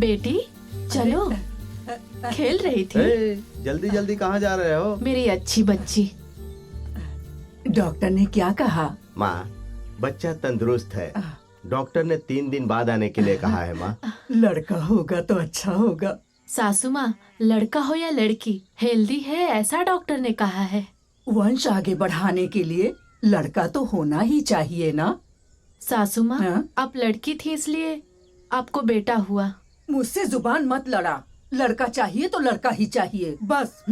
बेटी चलो, खेल रही थी। जल्दी जल्दी कहाँ जा रहे हो? मेरी अच्छी बच्ची। डॉक्टर ने क्या कहा? माँ, बच्चा तंदुरुस्त है। डॉक्टर ने 3 दिन बाद आने के लिए कहा है माँ। लड़का होगा तो अच्छा होगा। सासू माँ, लड़का हो या लड़की, हेल्दी है ऐसा डॉक्टर ने कहा है। वंश आगे बढ़ाने के लिए लड़का तो होना ही चाहिए ना। सासू माँ, हाँ? आप लड़की थी इसलिए आपको बेटा हुआ। मुझसे जुबान मत लड़ा। लड़का चाहिए तो लड़का ही चाहिए बस।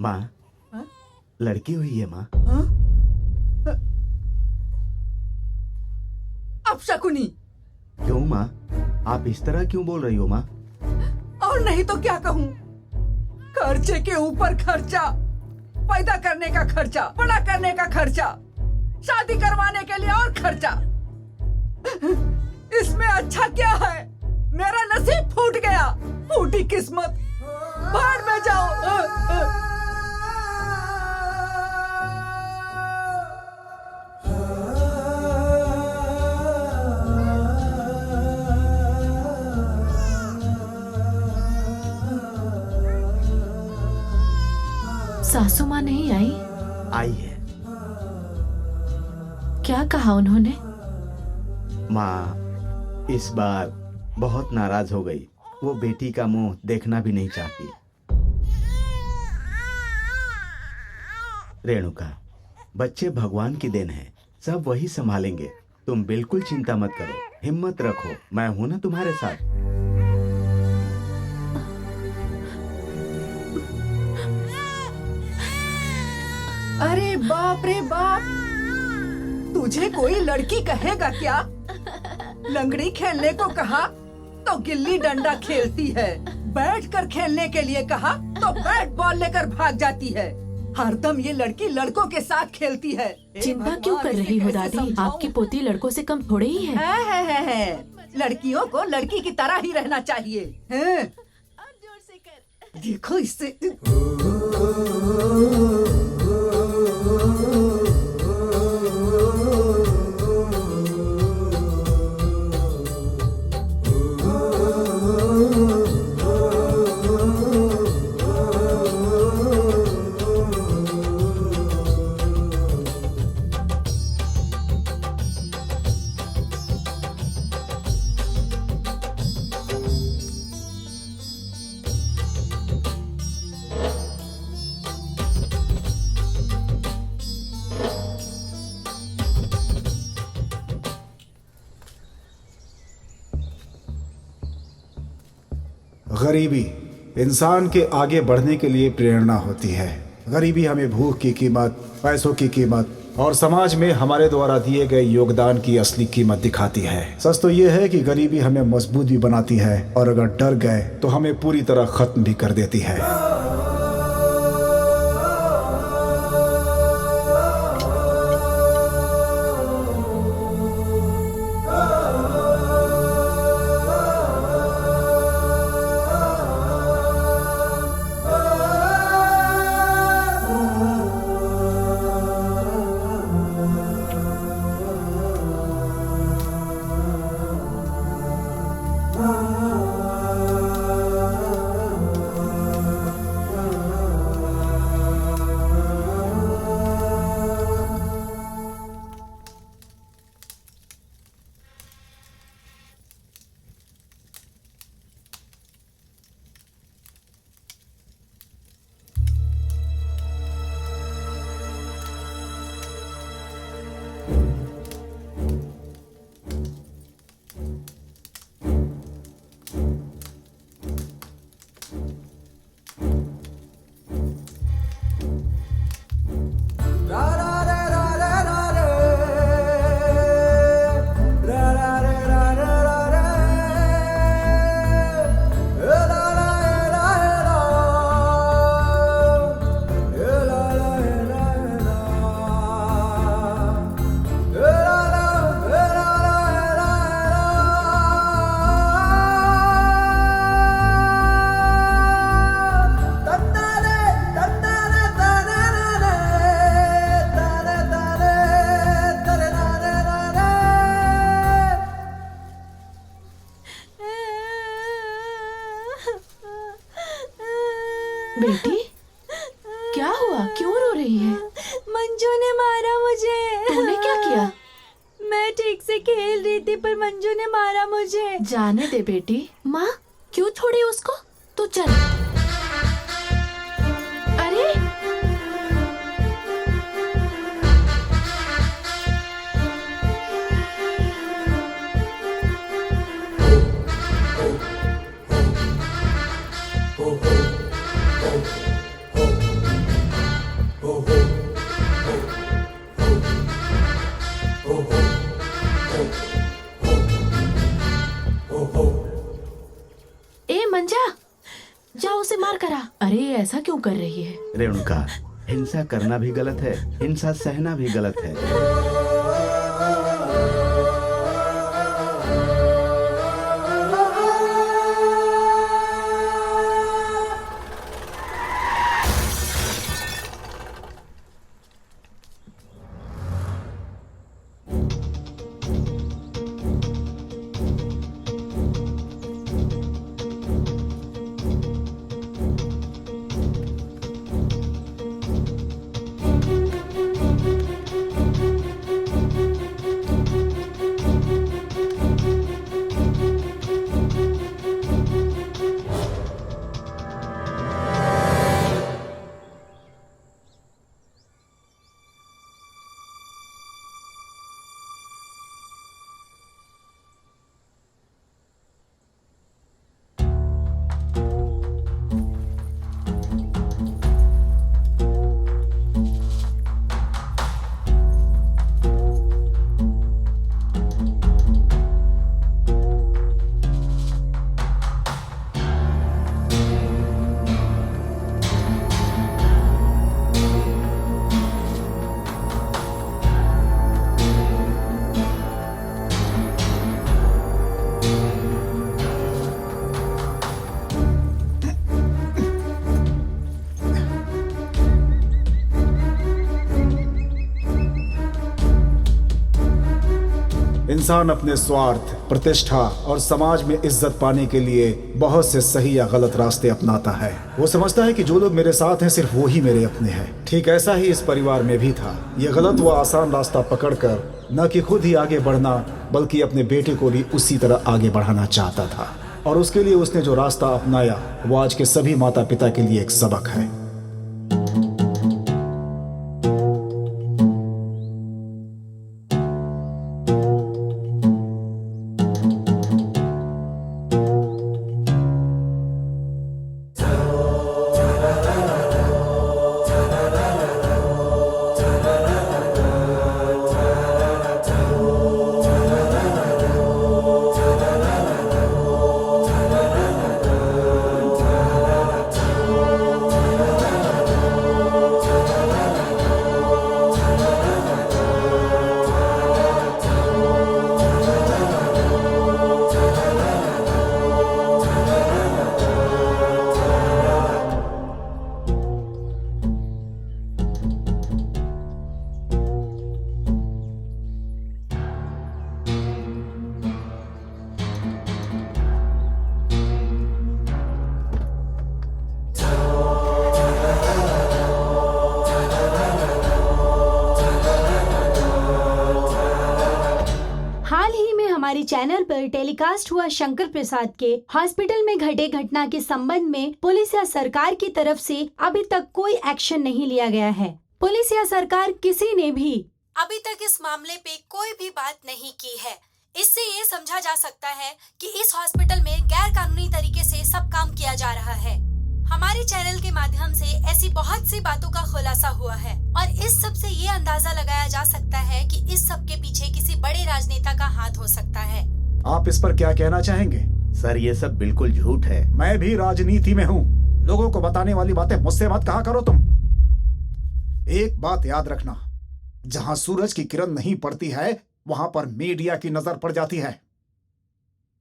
माँ, लड़की हुई है माँ। अब शकुनी। क्यों माँ, आप इस तरह क्यों बोल रही हो माँ? और नहीं तो क्या कहूँ। खर्चे के ऊपर खर्चा, पैदा करने का खर्चा, बड़ा करने का खर्चा, शादी करवाने के लिए और खर्चा। इसमें अच्छा क्या है? मेरा नसीब फूट गया। फूटी किस्मत, भाड़ में जाओ। सासू माँ नहीं आई? आई है क्या कहा उन्होंने? माँ, इस बार बहुत नाराज हो गई। वो बेटी का मुंह देखना भी नहीं चाहती। रेणुका, बच्चे भगवान की देन है, सब वही संभालेंगे। तुम बिल्कुल चिंता मत करो, हिम्मत रखो, मैं हूं ना तुम्हारे साथ। अरे बाप रे बाप, तुझे कोई लड़की कहेगा क्या? लंगड़ी खेलने को कहा तो गिल्ली डंडा खेलती है, बैठकर खेलने के लिए कहा तो बैट बॉल लेकर भाग जाती है। हरदम ये लड़की लड़कों के साथ खेलती है। चिंता क्यों कर रही हो दादी? आपकी पोती लड़कों से कम थोड़े ही है। है। लड़कियों को लड़की की तरह ही रहना चाहिए। है? देखो इससे। गरीबी इंसान के आगे बढ़ने के लिए प्रेरणा होती है। गरीबी हमें भूख की कीमत, पैसों की कीमत और समाज में हमारे द्वारा दिए गए योगदान की असली कीमत दिखाती है। सच तो ये है कि गरीबी हमें मजबूत भी बनाती है और अगर डर गए तो हमें पूरी तरह खत्म भी कर देती है। Oh क्यों रो रही है? मंजू ने मारा मुझे। तूने क्या किया? मैं ठीक से खेल रही थी पर मंजू ने मारा मुझे। जाने दे बेटी। माँ क्यों छोड़ी उसको? तू चल। अरे ए मंजा, जा उसे मार करा। अरे ऐसा क्यों कर रही है? रेणुका, हिंसा करना भी गलत है, हिंसा सहना भी गलत है। इंसान अपने स्वार्थ, प्रतिष्ठा और समाज में इज्जत पाने के लिए बहुत से सही या गलत रास्ते अपनाता है। वो समझता है कि जो लोग मेरे साथ हैं सिर्फ वो ही मेरे अपने हैं। ठीक ऐसा ही इस परिवार में भी था। ये गलत व आसान रास्ता पकड़कर न कि खुद ही आगे बढ़ना बल्कि अपने बेटे को भी उसी तरह आगे बढ़ाना चाहता था, और उसके लिए उसने जो रास्ता अपनाया वो आज के सभी माता पिता के लिए एक सबक है। हमारे चैनल पर टेलीकास्ट हुआ शंकर प्रसाद के हॉस्पिटल में घटे घटना के संबंध में पुलिस या सरकार की तरफ से अभी तक कोई एक्शन नहीं लिया गया है। पुलिस या सरकार किसी ने भी अभी तक इस मामले पे कोई भी बात नहीं की है। इससे ये समझा जा सकता है कि इस हॉस्पिटल में गैर कानूनी तरीके से सब काम किया जा रहा है। हमारे चैनल के माध्यम से ऐसी बहुत सी बातों का खुलासा हुआ है और इस सब से ये अंदाजा लगाया जा सकता है कि इस सब के पीछे किसी बड़े राजनेता का हाथ हो सकता है। आप इस पर क्या कहना चाहेंगे? सर, ये सब बिल्कुल झूठ है। मैं भी राजनीति में हूँ। लोगों को बताने वाली बातें मुझसे मत कहा करो तुम। एक बात याद रखना, जहाँ सूरज की किरण नहीं पड़ती है वहां पर मीडिया की नजर पड़ जाती है।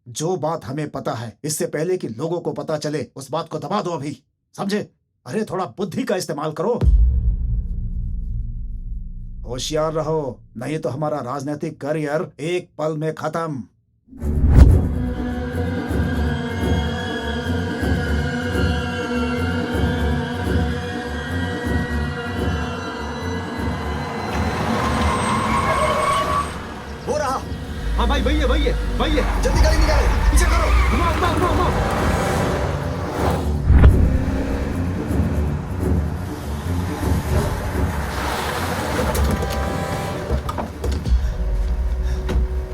जो बात हमें पता है, इससे पहले कि लोगों को पता चले उस बात को दबा दो अभी, समझे? अरे थोड़ा बुद्धि का इस्तेमाल करो, होशियार रहो, नहीं तो हमारा राजनीतिक करियर एक पल में खत्म। भैया भैया भैया जल्दी गाड़ी निकालो, पीछे करो। घुमाओ घुमाओ घुमाओ घुमाओ।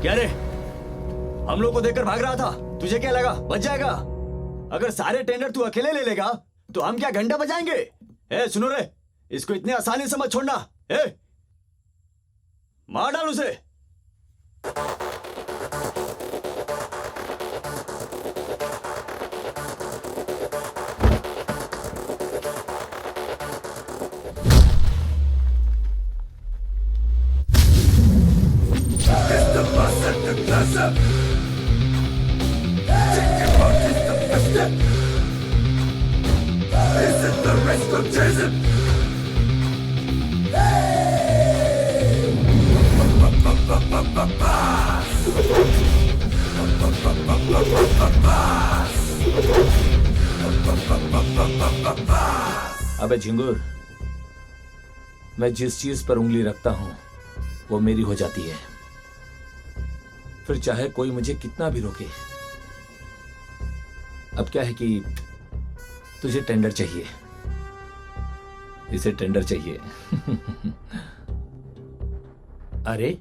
क्या रे, हम लोग को देखकर भाग रहा था, तुझे क्या लगा बच जाएगा? अगर सारे टेंडर तू अकेले ले लेगा तो हम क्या घंटा बजाएंगे? ए सुनो रे, इसको इतने आसानी से मत छोड़ना। ए मार डाल उसे। अबे झिंगुर, मैं जिस चीज पर उंगली रखता हूं वो मेरी हो जाती है, फिर चाहे कोई मुझे कितना भी रोके। अब क्या है कि तुझे टेंडर चाहिए, इसे टेंडर चाहिए। अरे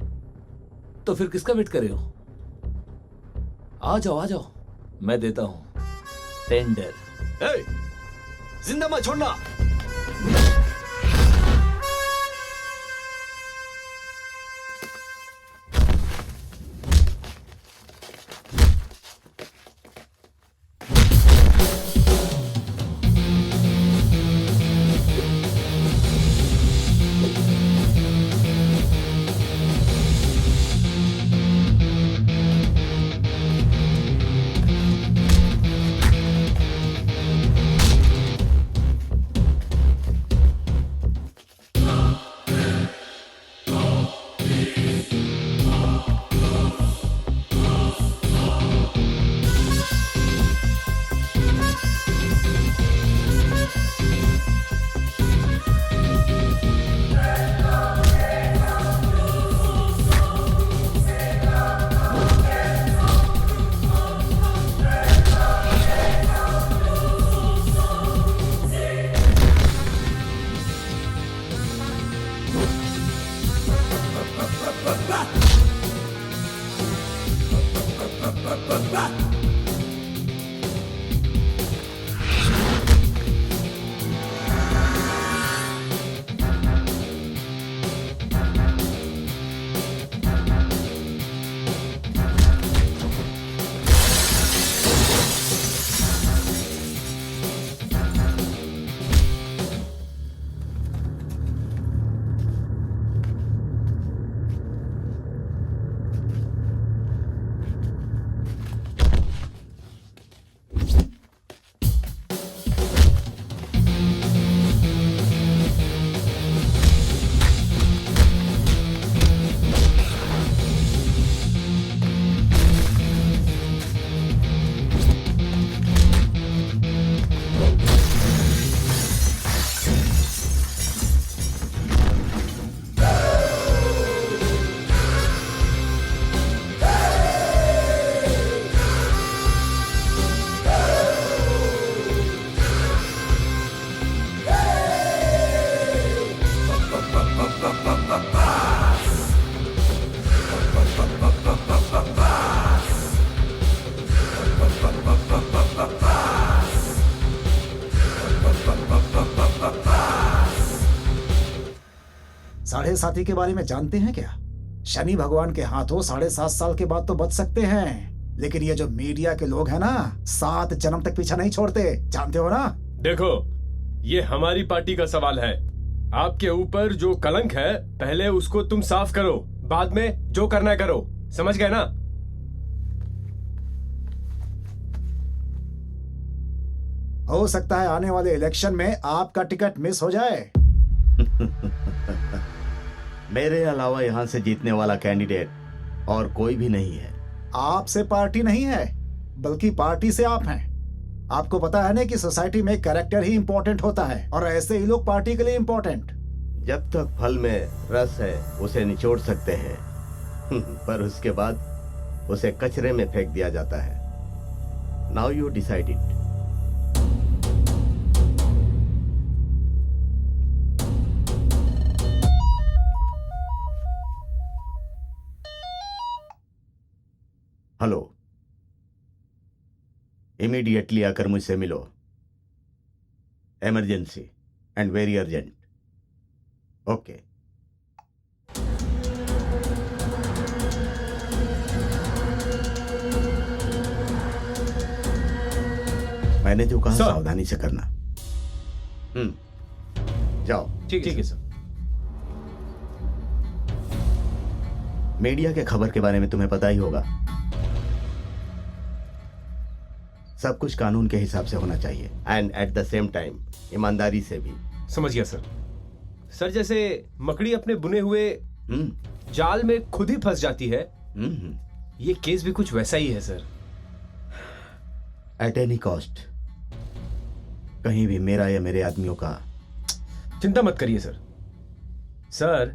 तो फिर किसका वेट कर रहे हो? आ जाओ, मैं देता हूं टेंडर। ए जिंदा मत छोड़ना। साढ़े साथी के बारे में जानते हैं क्या? शनि भगवान के हाथों 7.5 साल के बाद तो बच सकते हैं, लेकिन ये जो मीडिया के लोग हैं ना, 7 जन्म तक पीछा नहीं छोड़ते, जानते हो ना? देखो, ये हमारी पार्टी का सवाल है। आपके ऊपर जो कलंक है पहले उसको तुम साफ करो, बाद में जो करना है करो, समझ गए ना? हो सकता है आने वाले इलेक्शन में आपका टिकट मिस हो जाए। मेरे अलावा यहाँ से जीतने वाला कैंडिडेट और कोई भी नहीं है। आपसे पार्टी नहीं है, बल्कि पार्टी से आप हैं। आपको पता है ना कि सोसाइटी में कैरेक्टर ही इंपॉर्टेंट होता है, और ऐसे ही लोग पार्टी के लिए इंपॉर्टेंट। जब तक फल में रस है उसे निचोड़ सकते हैं, पर उसके बाद उसे कचरे में फेंक दिया जाता है। Now you decide it. Hello, immediately आकर मुझसे मिलो। Emergency and very urgent. Okay. मैंने जो कहा सर। सावधानी से करना। जाओ। ठीक है सर। मीडिया के खबर के बारे में तुम्हें पता ही होगा। सब कुछ कानून के हिसाब से होना चाहिए and at the same time ईमानदारी से भी। समझ गया सर। सर जैसे मकड़ी अपने बुने हुए जाल में खुद ही फंस जाती है, ये केस भी कुछ वैसा ही है सर। एट एनी कॉस्ट कहीं भी मेरा या मेरे आदमियों का। चिंता मत करिए सर। सर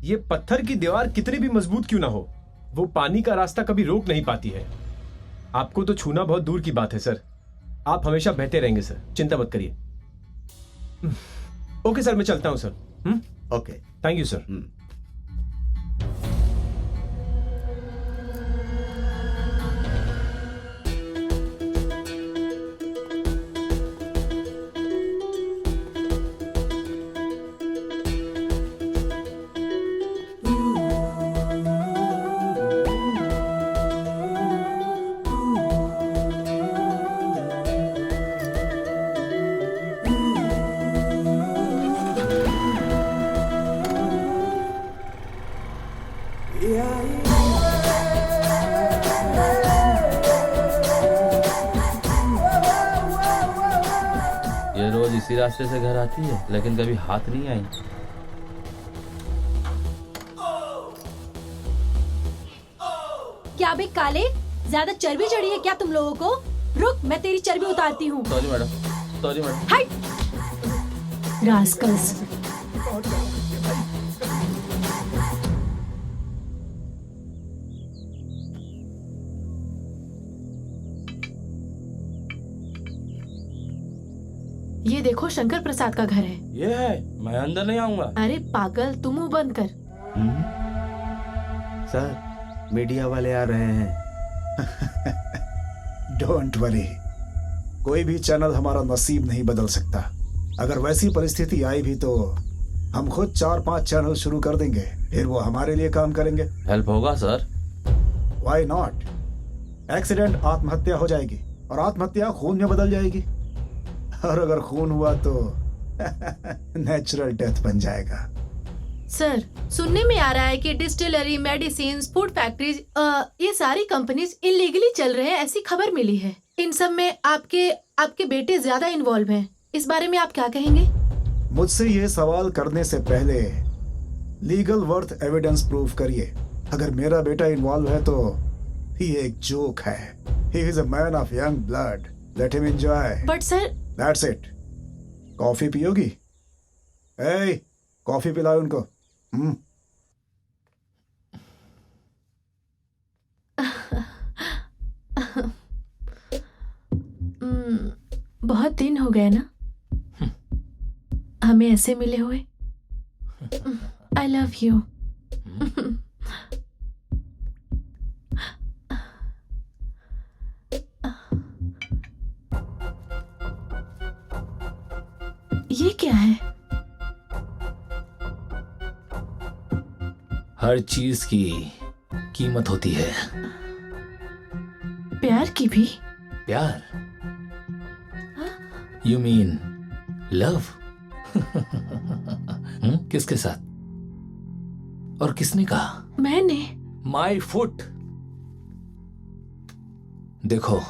ये पत्थर की दीवार कितनी भी मजबूत क्यों ना हो, वो पानी का रास्ता कभी रोक नहीं पाती है। आपको तो छूना बहुत दूर की बात है सर। आप हमेशा बहते रहेंगे सर, चिंता मत करिए। ओके सर, मैं चलता हूं sir. Okay, thank you sir. ये रोज इसी रास्ते से घर आती है, लेकिन कभी हाथ नहीं आई। क्या बे काले, ज्यादा चर्बी चढ़ी है क्या तुम लोगों को? रुक, मैं तेरी चर्बी उतारती हूँ। Sorry madam, sorry madam. हट रास्कल्स। ये देखो शंकर प्रसाद का घर है। ये है, मैं अंदर नहीं आऊंगा। अरे पागल, तुम मुंह बंद कर। सर, मीडिया वाले आ रहे हैं। डोंट वरी, कोई भी चैनल हमारा नसीब नहीं बदल सकता। अगर वैसी परिस्थिति आई भी तो हम खुद 4-5 चैनल शुरू कर देंगे, फिर वो हमारे लिए काम करेंगे। हेल्प होगा सर? Why not? एक्सीडेंट आत्महत्या हो जाएगी और आत्महत्या खून में बदल जाएगी, और अगर खून हुआ तो नेचुरल डेथ बन जाएगा। सर, सुनने में आ रहा है कि डिस्टिलरी, मेडिसिन, फूड फैक्ट्रीज, ये सारी कंपनीज इलीगली चल रहे हैं, ऐसी खबर मिली है। इन सब में आपके बेटे ज्यादा इन्वॉल्व हैं। इस बारे में आप क्या कहेंगे? मुझसे ये सवाल करने से पहले लीगल वर्थ एविडेंस प्रूव करिए। अगर मेरा बेटा इन्वॉल्व है तो ये एक जोक है। He is a man of young blood, let him enjoy. But sir, that's it. Coffee पियोगी? ए, कॉफी पिलाओ उनको। बहुत दिन हो गए ना हमें ऐसे मिले हुए। आई लव यू। ये क्या है? हर चीज की कीमत होती है। प्यार की भी? प्यार? You mean love? किसके साथ और किसने कहा? मैंने। My foot. देखो,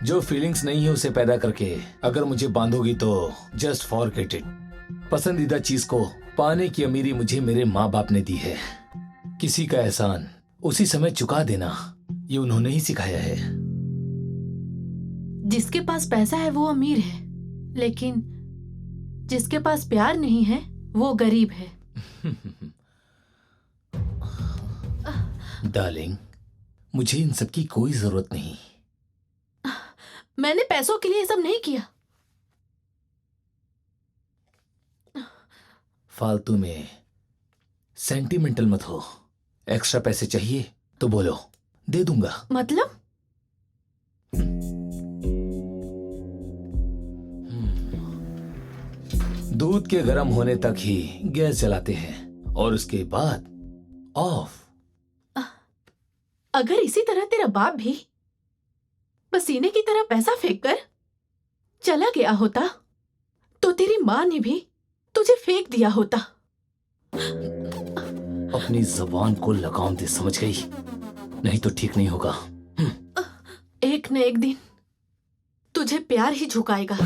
जो फीलिंग्स नहीं है उसे पैदा करके अगर मुझे बांधोगी तो जस्ट फॉरगेट इट। पसंदीदा चीज को पाने की अमीरी मुझे मेरे माँ बाप ने दी है। किसी का एहसान उसी समय चुका देना, ये उन्होंने ही सिखाया है। जिसके पास पैसा है वो अमीर है, लेकिन जिसके पास प्यार नहीं है वो गरीब है। डार्लिंग, मुझे इन सब की कोई जरूरत नहीं। मैंने पैसों के लिए ये सब नहीं किया। फालतू में सेंटिमेंटल मत हो। एक्स्ट्रा पैसे चाहिए तो बोलो, दे दूंगा। मतलब? दूध के गर्म होने तक ही गैस जलाते हैं और उसके बाद ऑफ। अगर इसी तरह तेरा बाप भी पसीने की तरह पैसा फेंक कर चला गया होता तो तेरी माँ ने भी तुझे फेंक दिया होता। अपनी जबान को लगाम दे, समझ गई? नहीं तो ठीक नहीं होगा। एक न एक दिन तुझे प्यार ही झुकाएगा।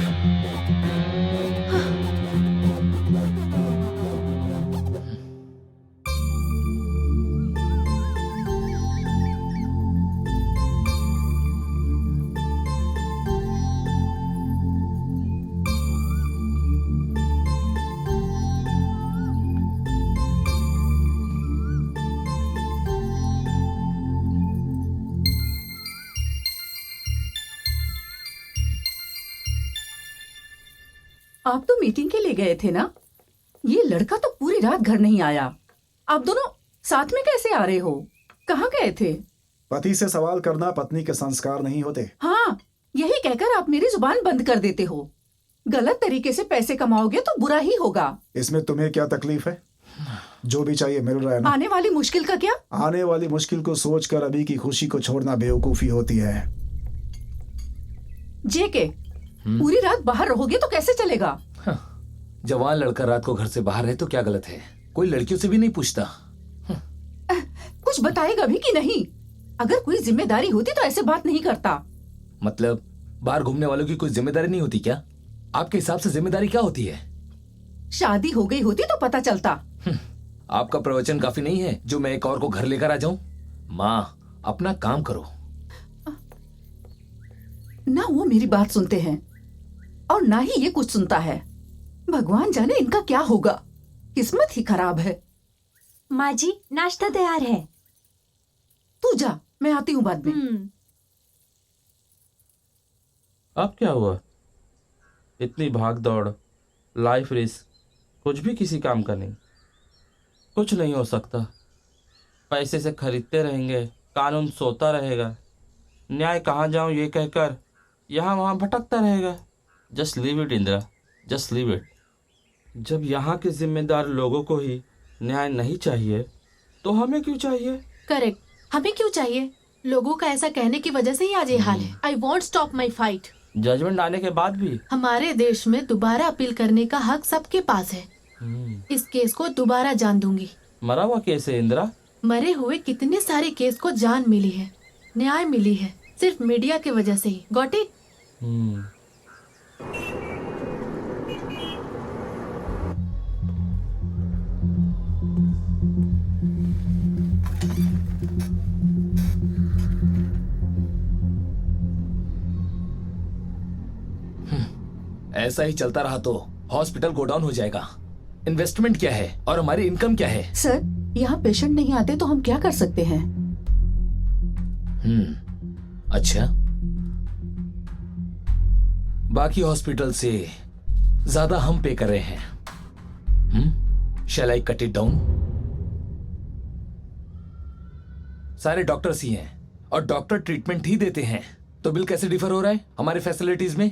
आप तो मीटिंग के लिए गए थे ना? ये लड़का तो पूरी रात घर नहीं आया। आप दोनों साथ में कैसे आ रहे हो? कहाँ गए थे? पति से सवाल करना पत्नी के संस्कार नहीं होते। हाँ, यही कहकर आप मेरी जुबान बंद कर देते हो। गलत तरीके से पैसे कमाओगे तो बुरा ही होगा। इसमें तुम्हें क्या तकलीफ है? जो भी चाहिए मिल रहा है ना। आने वाली मुश्किल का क्या? आने वाली मुश्किल को सोचकर अभी की खुशी को छोड़ना बेवकूफी होती है। जेके, पूरी रात बाहर रहोगे तो कैसे चलेगा? जवान लड़का रात को घर से बाहर है तो क्या गलत है? कोई लड़कियों से भी नहीं पूछता। कुछ बताएगा भी कि नहीं? अगर कोई जिम्मेदारी होती तो ऐसे बात नहीं करता। मतलब बाहर घूमने वालों की कोई जिम्मेदारी नहीं होती क्या? आपके हिसाब से जिम्मेदारी क्या होती है? शादी हो गई होती तो पता चलता। आपका प्रवचन काफी नहीं है जो मैं एक और को घर लेकर आ जाऊं? माँ, अपना काम करो। ना वो मेरी बात सुनते हैं और ना ही ये कुछ सुनता है। भगवान जाने इनका क्या होगा। किस्मत ही खराब है। माँ जी, नाश्ता तैयार है। तू जा, मैं आती हूँ बाद में। अब क्या हुआ? इतनी भाग दौड़, लाइफ रिस्क, कुछ भी किसी काम का नहीं। कुछ नहीं हो सकता। पैसे से खरीदते रहेंगे, कानून सोता रहेगा, न्याय कहाँ जाऊं ये कहकर यहाँ वहाँ भटकता रहेगा। Just leave it Indira, just leave it. जब यहाँ के जिम्मेदार लोगों को ही न्याय नहीं चाहिए तो हमें क्यों चाहिए? करेक्ट, हमें क्यों चाहिए? लोगों का ऐसा कहने की वजह से ही आज ये हाल है। I want stop my fight. Judgment आने के बाद भी हमारे देश में दोबारा अपील करने का हक सबके पास है। इस केस को दोबारा जान दूंगी। मरा हुआ केस है इंदिरा। मरे हुए कितने सारे केस को जान मिली है, न्याय मिली है, सिर्फ मीडिया की वजह से ही। Got it? ऐसा ही चलता रहा तो हॉस्पिटल गोडाउन हो जाएगा। इन्वेस्टमेंट क्या है और हमारी इनकम क्या है? सर, यहाँ पेशेंट नहीं आते तो हम क्या कर सकते हैं? अच्छा, बाकी हॉस्पिटल से ज्यादा हम पे कर रहे हैं। शैल आई कट इट डाउन? सारे डॉक्टर्स ही हैं और डॉक्टर ट्रीटमेंट ही देते हैं, तो बिल कैसे डिफर हो रहा है हमारे फैसिलिटीज में?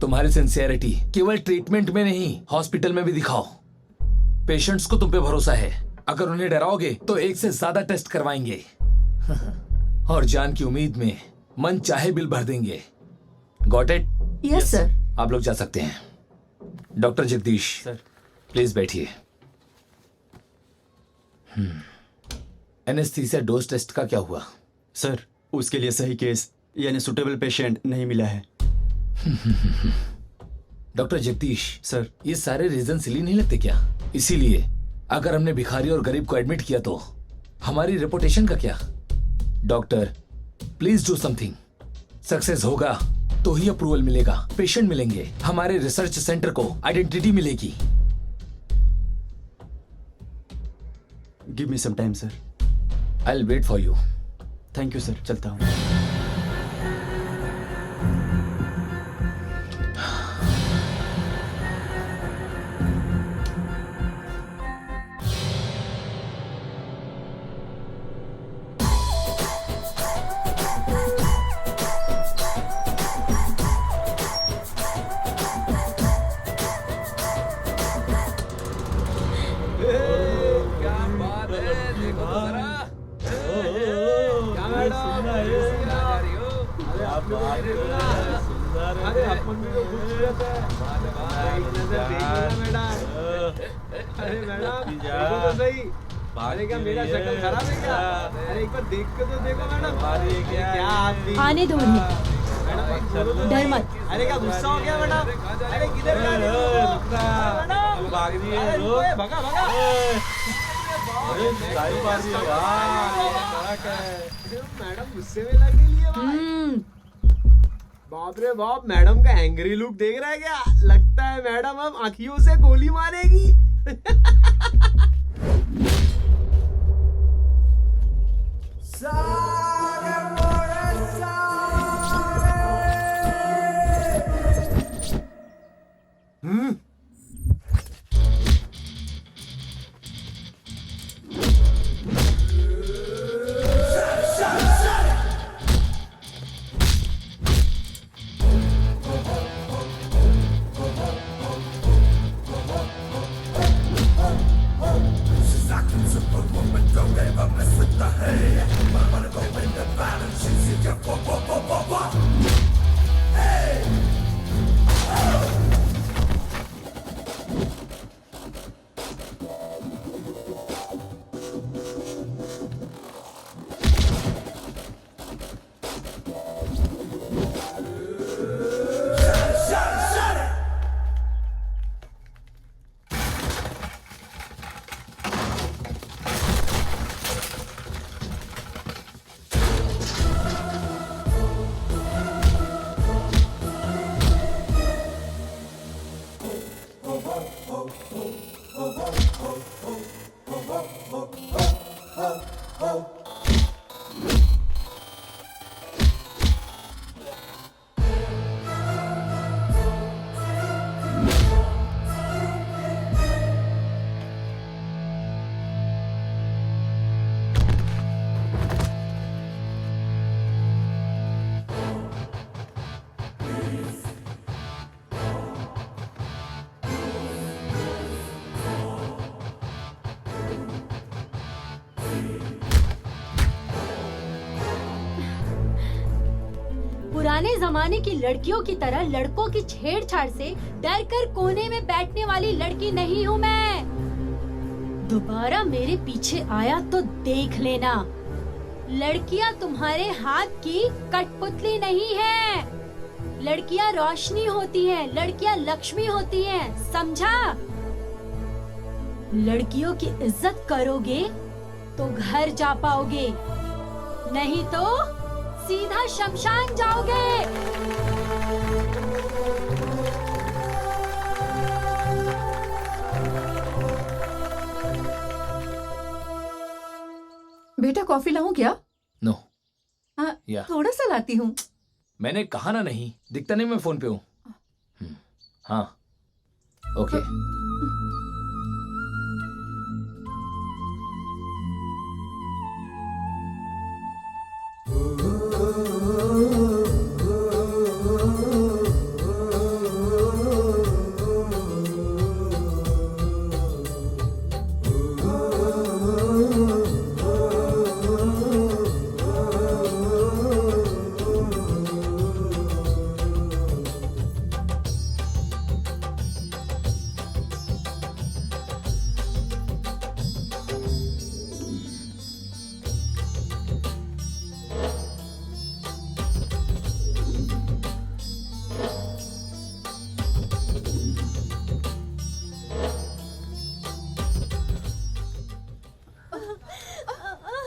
तुम्हारी सिंसियरिटी केवल ट्रीटमेंट में नहीं, हॉस्पिटल में भी दिखाओ। पेशेंट्स को तुम पे भरोसा है, अगर उन्हें डराओगे तो एक से ज्यादा टेस्ट करवाएंगे और जान की उम्मीद में मन चाहे बिल भर देंगे। Got it? Yes sir. आप लोग जा सकते हैं। डॉक्टर जगदीश सर, प्लीज बैठिए। एनेस्थीसिया डोज टेस्ट का क्या हुआ? सर, उसके लिए सही केस यानी सुटेबल पेशेंट नहीं मिला है। डॉक्टर जगदीश सर, ये सारे रीजन सिली नहीं लगते क्या? इसीलिए अगर हमने भिखारी और गरीब को एडमिट किया तो हमारी रेपुटेशन का क्या? Doctor please do something. Success होगा तो ही अप्रूवल मिलेगा, पेशेंट मिलेंगे, हमारे रिसर्च सेंटर को आइडेंटिटी मिलेगी। Give me some time sir. I will wait for you. Thank you sir, चलता हूँ। आने दो उन्हें, डर मत। अरे क्या गुस्सा हो गया मैडम? अरे किधर जा रही हो? भाग रही है, भगा भगा। मैडम गुस्से में लग रही है। बाप रे बाप, मैडम का एंग्री लुक देख रहा है क्या? लगता है मैडम हम आंखियों से गोली मारेगी। पुराने जमाने की लड़कियों की तरह लड़कों की छेड़छाड़ से डर कर कोने में बैठने वाली लड़की नहीं हूँ मैं। दोबारा मेरे पीछे आया तो देख लेना। लड़कियाँ तुम्हारे हाथ की कठपुतली नहीं है। लड़कियाँ रोशनी होती हैं, लड़कियाँ लक्ष्मी होती हैं, समझा? लड़कियों की इज्जत करोगे तो घर जा पाओगे, नहीं तो सीधा शमशान जाओगे। बेटा कॉफी लाऊं क्या? नो। हाँ, या थोड़ा सा लाती हूँ। मैंने कहा ना नहीं, दिखता नहीं मैं फोन पे हूँ। हाँ ओके।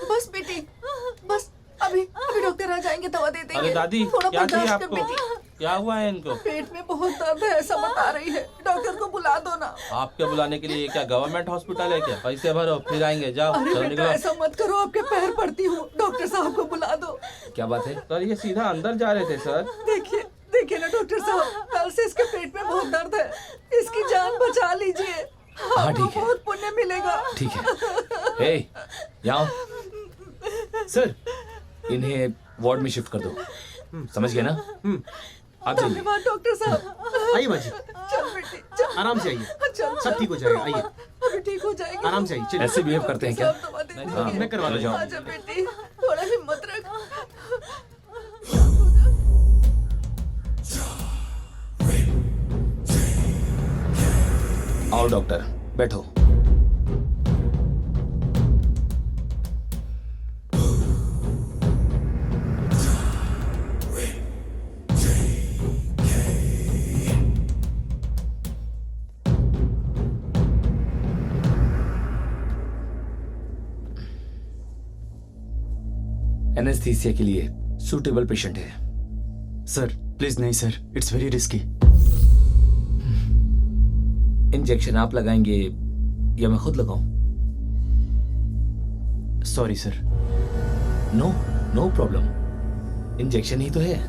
बस बेटी, बस अभी अभी डॉक्टर आ जाएंगे, दवा दे देंगे। अरे दादी, थोड़ा क्या चाहिए बर्दाश्त कर आपको? बेटी। क्या हुआ है इनको? पेट में बहुत दर्द है ऐसा बता रही है, डॉक्टर को बुला दो ना। आपके बुलाने के लिए ये क्या गवर्नमेंट हॉस्पिटल है क्या? पैसे भरो फिर आएंगे, जाओ अरे चलो बेटा निकलो। ऐसा मत करो, आपके पैर पड़ती हूँ, डॉक्टर साहब को बुला दो। क्या बात है? सर ये सीधा अंदर जा रहे थे सर। देखिए देखिए ना डॉक्टर साहब, कल से इसके पेट में बहुत दर्द है, इसकी जान बचा लीजिए, हाँ, आपको ठीक है। बहुत पुण्य मिलेगा। ठीक है। ए, यहाँ आओ। सर इन्हें वार्ड में शिफ्ट कर दो, समझ गए ना? आप जाइए। धन्यवाद डॉक्टर साहब। आइए माजी, चल बेटी चल, आराम से आइए, चल सब ठीक हो जाएगा। आइए अभी ठीक हो जाएगी। आराम से आइए, चलिए। ऐसे बिहेव करते हैं क्या? सब दवा दे हाँ, देंगे। मैं करवा चलो जाओ। आजा बेटी, थोड़ा हिम्मत रख। आओ डॉक्टर, बैठो। एनेस्थीसिया के लिए सूटेबल पेशेंट है। सर प्लीज नहीं sir, it's very risky. Injection आप लगाएंगे या मैं खुद लगाऊं? Sorry sir. No no problem, injection ही तो है।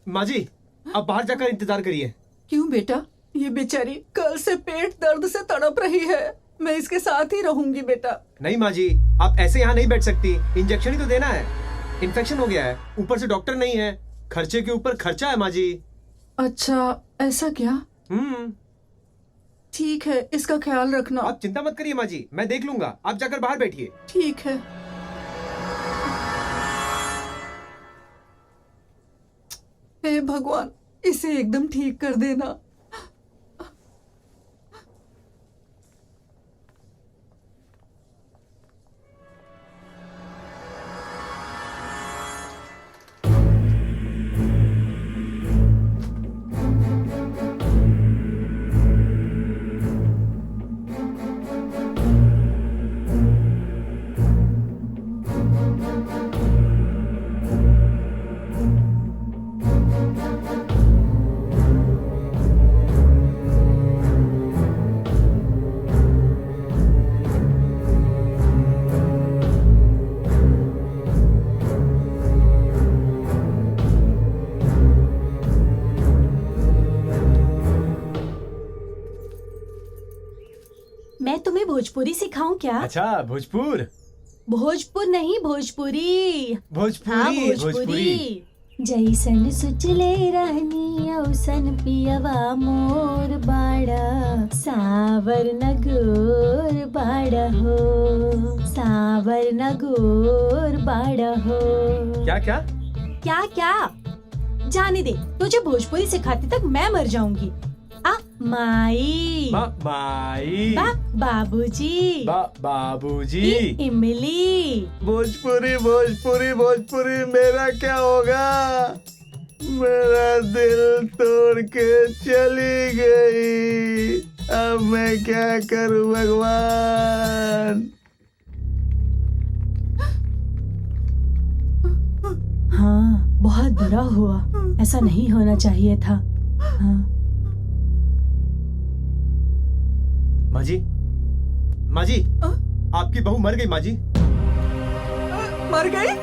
माजी आप बाहर जाकर इंतजार करिए। क्यों बेटा? ये बेचारी कल से पेट दर्द से तड़प रही है, मैं इसके साथ ही रहूंगी बेटा। नहीं माजी, आप ऐसे यहाँ नहीं बैठ सकती, इंजेक्शन ही तो देना है, इन्फेक्शन हो गया है, ऊपर से डॉक्टर नहीं है, खर्चे के ऊपर खर्चा है माजी। अच्छा ऐसा क्या? ठीक है, इसका ख्याल रखना। आप चिंता मत करिए माजी, मैं देख लूंगा, आप जाकर बाहर बैठिए। ठीक है। हे भगवान, इसे एकदम ठीक कर देना। मैं तुम्हें भोजपुरी सिखाऊं क्या? अच्छा भोजपुर। भोजपुर नहीं, भोजपुरी। भोजपुरी हाँ भोजपुरी। भोजपुरी। जैसन सोचले रहनी जैसन पियवा मोर बाड़ा, सावर न गोर बाड़ा हो, सावर न गोर बाड़ा हो। क्या क्या? क्या क्या? जाने दे, तुझे भोजपुरी सिखाते तक मैं मर जाऊंगी। माई, माई, बाबूजी, बाबूजी, इमली। भोजपुरी भोजपुरी भोजपुरी मेरा क्या होगा? मेरा दिल तोड़ के चली गई, अब मैं क्या करूं भगवान? हाँ, बहुत बुरा हुआ, ऐसा नहीं होना चाहिए था। हाँ। माजी, माजी, आपकी बहू मर गई माजी। मर गई?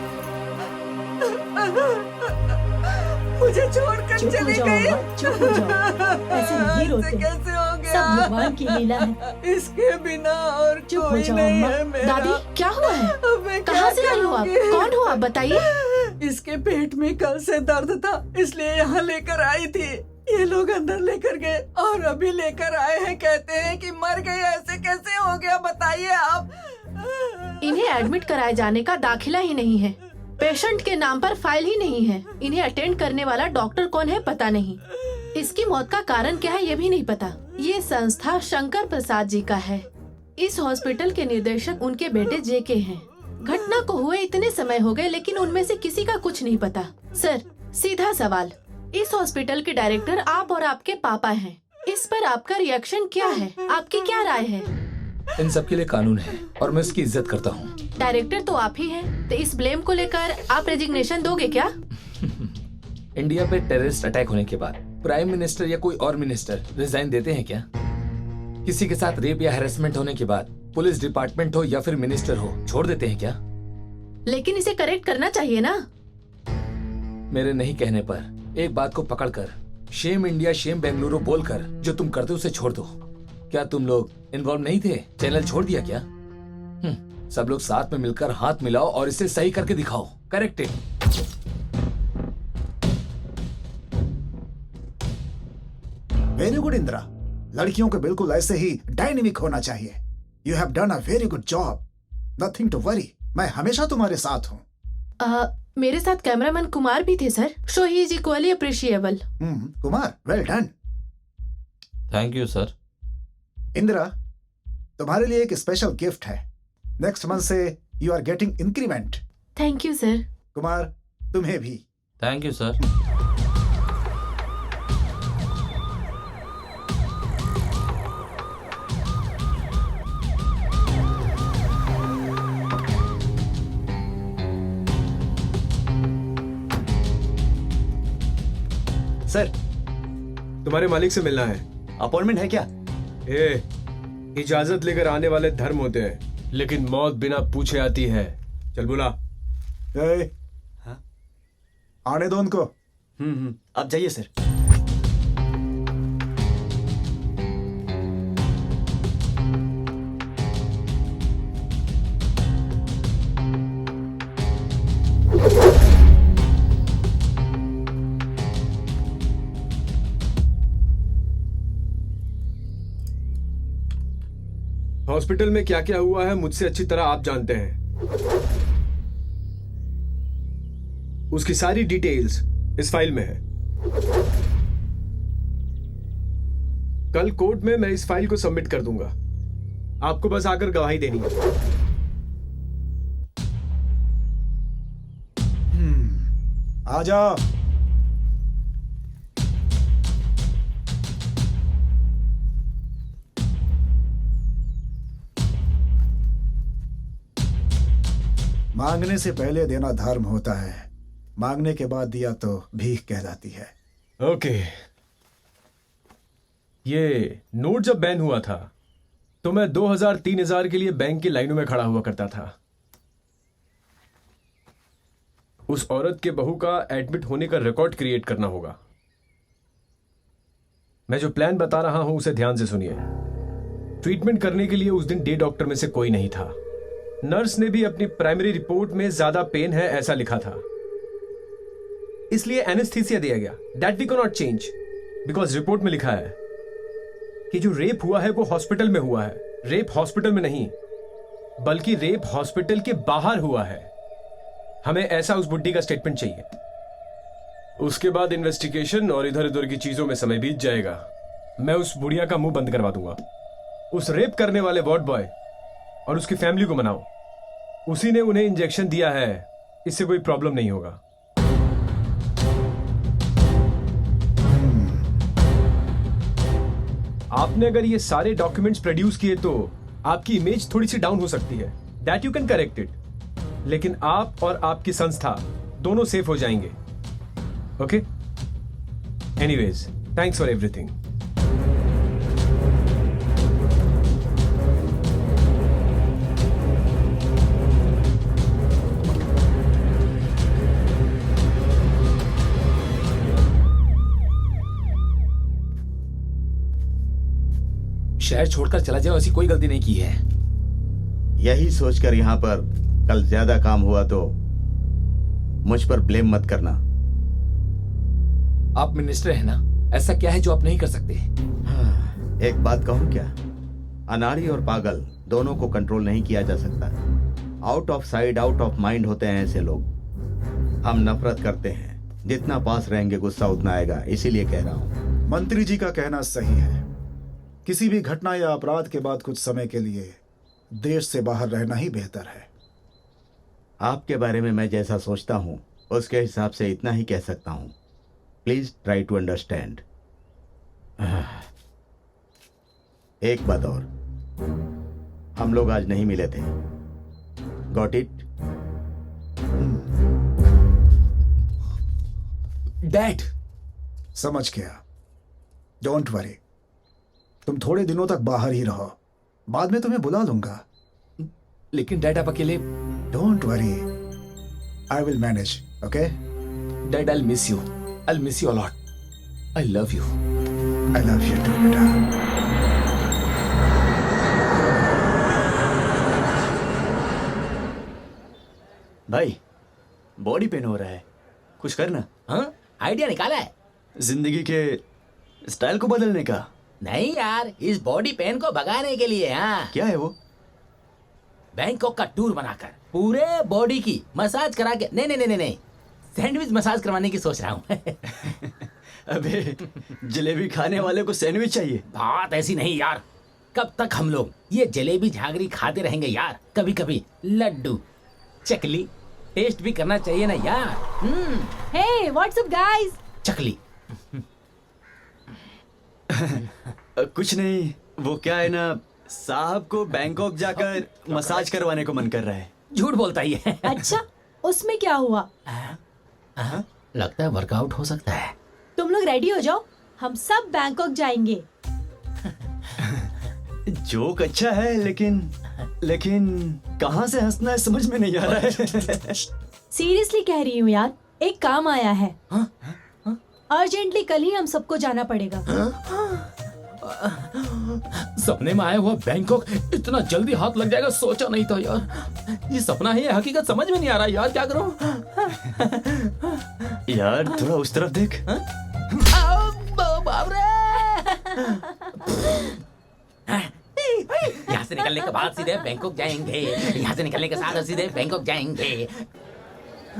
मुझे छोड़कर चुप हो चली जाओ गई? अम्मा, चुप हो जाओ। ऐसे नहीं रोते। ऐसे कैसे हो गया? सब भगवान की लीला है। इसके बिना और चुप हो कोई जाओ नहीं अम्मा। है मेरा। दादी क्या हुआ है? अब मैं कहाँ क्या से आई हो आप? करूंगी? कौन हो आप बताइए। इसके पेट में कल से दर्द था, इसलिए यहाँ लेकर आई थी। ये लोग अंदर लेकर गए और अभी लेकर आए हैं, कहते हैं कि मर गई। ऐसे कैसे हो गया बताइए आप? इन्हें एडमिट कराए जाने का दाखिला ही नहीं है, पेशेंट के नाम पर फाइल ही नहीं है, इन्हें अटेंड करने वाला डॉक्टर कौन है पता नहीं, इसकी मौत का कारण क्या है ये भी नहीं पता। ये संस्था शंकर प्रसाद जी का है। इस हॉस्पिटल के निर्देशक उनके बेटे जेके हैं। घटना को हुए इतने समय हो गए लेकिन उनमें से किसी का कुछ नहीं पता। सर, सीधा सवाल, इस हॉस्पिटल के डायरेक्टर आप और आपके पापा हैं, इस पर आपका रिएक्शन क्या है? आपकी क्या राय है? इन सब के लिए कानून है और मैं इसकी इज्जत करता हूँ। डायरेक्टर तो आप ही हैं, तो इस ब्लेम को लेकर आप रेजिग्नेशन दोगे क्या? इंडिया पे टेररिस्ट अटैक होने के बाद प्राइम मिनिस्टर या कोई और मिनिस्टर रिजाइन देते हैं क्या? किसी के साथ रेप या हैरेसमेंट होने के बाद पुलिस डिपार्टमेंट हो या फिर मिनिस्टर हो, छोड़ देते हैं क्या? लेकिन इसे करेक्ट करना चाहिए ना। मेरे नहीं कहने पर एक बात को पकड़कर शेम इंडिया शेम बेंगलुरु बोलकर जो तुम करते उसे छोड़ दो। क्या तुम लोग इन्वॉल्व नहीं थे? चैनल छोड़ दिया क्या? सब लोग साथ में मिलकर हाथ मिलाओ और इसे सही करके दिखाओ। Correct it. Very good Indira, लड़कियों को बिल्कुल ऐसे ही डायनेमिक होना चाहिए। You have done a very good job, nothing to worry. मैं हमेशा तुम्हारे साथ हूँ। मेरे साथ कैमरामैन कुमार भी थे sir, so he is equally appreciable. Kumar, well done. Thank you sir. Indira, तुम्हारे लिए एक स्पेशल गिफ्ट है। नेक्स्ट मंथ से you are getting increment. Thank you sir. Kumar, तुम्हें भी। Thank you sir. सर, तुम्हारे मालिक से मिलना है। अपॉइंटमेंट है क्या? इजाजत लेकर आने वाले धर्म होते हैं, लेकिन मौत बिना पूछे आती है। चल बुला। हाँ? आने दो उनको। आप जाइए सर। हॉस्पिटल में क्या क्या हुआ है मुझसे अच्छी तरह आप जानते हैं। उसकी सारी डिटेल्स इस फाइल में है। कल कोर्ट में मैं इस फाइल को सबमिट कर दूंगा, आपको बस आकर गवाही देनी है। आ जाओ। मांगने से पहले देना धर्म होता है, मांगने के बाद दिया तो भीख कहलाती है। ओके। ये नोट जब बैन हुआ था तो मैं 2000-3000 के लिए बैंक की लाइनों में खड़ा हुआ करता था। उस औरत के बहू का एडमिट होने का रिकॉर्ड क्रिएट करना होगा। मैं जो प्लान बता रहा हूं उसे ध्यान से सुनिए। ट्रीटमेंट करने के लिए उस दिन डे डॉक्टर में से कोई नहीं था। नर्स ने भी अपनी प्राइमरी रिपोर्ट में ज्यादा पेन है ऐसा लिखा था, इसलिए एनेस्थीसिया दिया गया। That we can not change. Because report में लिखा है कि जो रेप हुआ है वो हॉस्पिटल में हुआ है। रेप हॉस्पिटल में नहीं, बल्कि रेप हॉस्पिटल के बाहर हुआ है। हमें ऐसा उस बुड्ढी का स्टेटमेंट चाहिए। उसके बाद इन्वेस्टिगेशन और इधर उधर की चीजों में समय बीत जाएगा। मैं उस बुढ़िया का मुंह बंद करवा दूंगा। उस रेप करने वाले वार्ड बॉय और उसकी फैमिली को मनाओ। उसी ने उन्हें इंजेक्शन दिया है, इससे कोई प्रॉब्लम नहीं होगा। आपने अगर ये सारे डॉक्यूमेंट्स प्रोड्यूस किए तो आपकी इमेज थोड़ी सी डाउन हो सकती है, that you can correct it, लेकिन आप और आपकी संस्था दोनों सेफ हो जाएंगे। Okay? Anyways, thanks for everything. शहर छोड़कर चला जाओ, ऐसी कोई गलती नहीं की है। यही सोचकर यहाँ पर कल ज्यादा काम हुआ तो मुझ पर ब्लेम मत करना। आप मिनिस्टर हैं ना, ऐसा क्या है जो आप नहीं कर सकते? एक बात कहूँ क्या, अनाड़ी और पागल दोनों को कंट्रोल नहीं किया जा सकता। Out of side out of mind होते हैं ऐसे लोग। हम नफरत करते हैं, जितना पास रहेंगे गुस्सा उतना आएगा, इसीलिए कह रहा हूँ। मंत्री जी का कहना सही है। किसी भी घटना या अपराध के बाद कुछ समय के लिए देश से बाहर रहना ही बेहतर है। आपके बारे में मैं जैसा सोचता हूँ उसके हिसाब से इतना ही कह सकता हूँ। Please try to understand. एक बात और, हम लोग आज नहीं मिले थे। Got it? डैड, समझ गया। डोंट वरी, तुम थोड़े दिनों तक बाहर ही रहो, बाद में तुम्हें बुला लूंगा। लेकिन डैड आप अकेले। Don't worry, I will manage. Okay dad, I miss you. I miss you a lot. I love you. I love you too बेटा। भाई, बॉडी पेन हो रहा है, कुछ करना। हाँ, आइडिया निकाला है। जिंदगी के स्टाइल को बदलने का। नहीं यार, इस बॉडी पेन को भगाने के लिए। हाँ, क्या है वो? बैंकॉक का टूर बनाकर पूरे बॉडी की मसाज करा के, नहीं नहीं नहीं नहीं, सैंडविच मसाज करवाने की सोच रहा हूँ। अबे, जलेबी खाने वाले को सैंडविच चाहिए? बात ऐसी नहीं यार, कब तक हम लोग ये जलेबी झागरी खाते रहेंगे यार? कभी कभी लड्डू चकली टेस्ट भी करना चाहिए ना यार। हे, व्हाट्स अप गाइस? चकली कुछ नहीं, वो क्या है ना, साहब को बैंकॉक जाकर मसाज करवाने को मन कर रहा है। झूठ बोलता ही है। अच्छा, उसमें क्या हुआ? लगता है वर्कआउट हो सकता है। तुम लोग रेडी हो जाओ, हम सब बैंकॉक जाएंगे। जोक अच्छा है, लेकिन कहाँ से हंसना है समझ में नहीं आ रहा है। सीरियसली कह रही हूँ यार, एक काम आया है। अर्जेंटली कल ही हम सबको जाना पड़ेगा। सपने में आया हुआ बैंकॉक इतना जल्दी हाथ लग जाएगा सोचा नहीं था यार। ये सपना है या हकीकत समझ में नहीं आ रहा यार, क्या करूं? यार थोड़ा उस तरफ देख। बाप रे! यहाँ से निकलने के बाद सीधे बैंकॉक जाएंगे। यहाँ से निकलने के साथ सीधे बैंकॉक जाएंगे।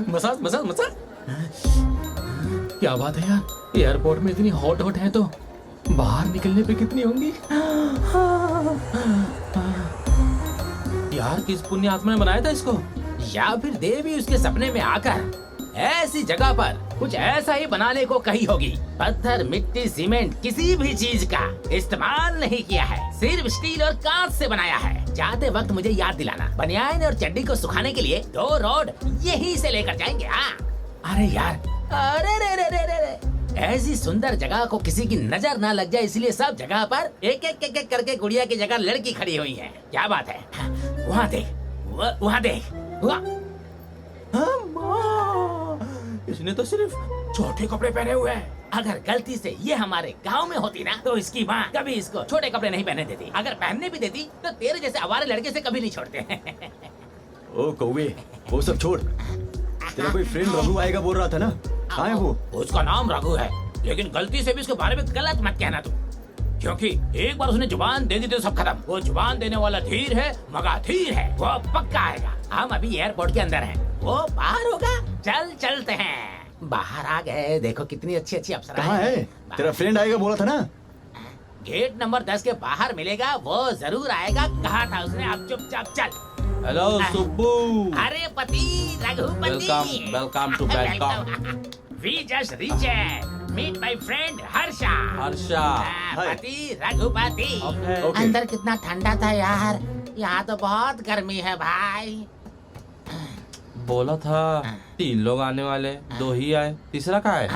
Massage massage massage. क्या बात है यार, एयरपोर्ट में इतनी हॉट हॉट है तो बाहर निकलने पे कितनी होंगी यार। किस पुण्य आत्मा ने बनाया था इसको? या फिर देवी उसके सपने में आकर ऐसी जगह पर कुछ ऐसा ही बनाने को कही होगी। पत्थर, मिट्टी, सीमेंट, किसी भी चीज का इस्तेमाल नहीं किया है, सिर्फ स्टील और कांच से बनाया है। जाते वक्त मुझे याद दिलाना, बनियान और चड्डी को सुखाने के लिए 2 रॉड यहीं से लेकर जाएंगे। हाँ, अरे यार, अरे रे रे रे रे रे, ऐसी सुंदर जगह को किसी की नजर ना लग जाए, इसलिए सब जगह पर एक एक करके गुड़िया की जगह लड़की खड़ी हुई है। क्या बात है? वहाँ देख, वहाँ देख, इसने तो सिर्फ छोटे कपड़े पहने हुए हैं। अगर गलती से ये हमारे गांव में होती ना तो इसकी माँ कभी इसको छोटे कपड़े नहीं पहने देती। अगर पहनने भी देती तो तेरे जैसे आवारे लड़के से कभी नहीं छोड़ते। ओ कौवे, वो सब छोड़। तेरा कोई फ्रेंड रघु आएगा बोल रहा था ना, कहाँ है वो? उसका नाम रघु है, लेकिन गलती से भी उसके बारे में गलत मत कहना तुम, क्योंकि एक बार उसने जुबान दे दी तो सब खत्म। वो जुबान देने वाला धीर है, मगा धीर है, वो पक्का आएगा। हम अभी एयरपोर्ट के अंदर हैं, वो बाहर होगा। चलते हैं। बाहर आ गए, देखो कितनी अच्छी अच्छी अप्सरा कहाँ है? तेरा फ्रेंड आएगा बोला था ना। गेट नंबर 10 के बाहर मिलेगा, वो जरूर आएगा। कहा था उसने, अब चुपचाप चल। हेलो सुब्बू, अरे Pati, Raghupati, welcome to Bangkok. We just reached. Meet my friend Harsha. Harsha, Pati Raghupati. Okay. अंदर कितना ठंडा था यार, यहाँ तो बहुत गर्मी है भाई। बोला था 3 लोग आने वाले, 2 ही आए, तीसरा कहाँ है?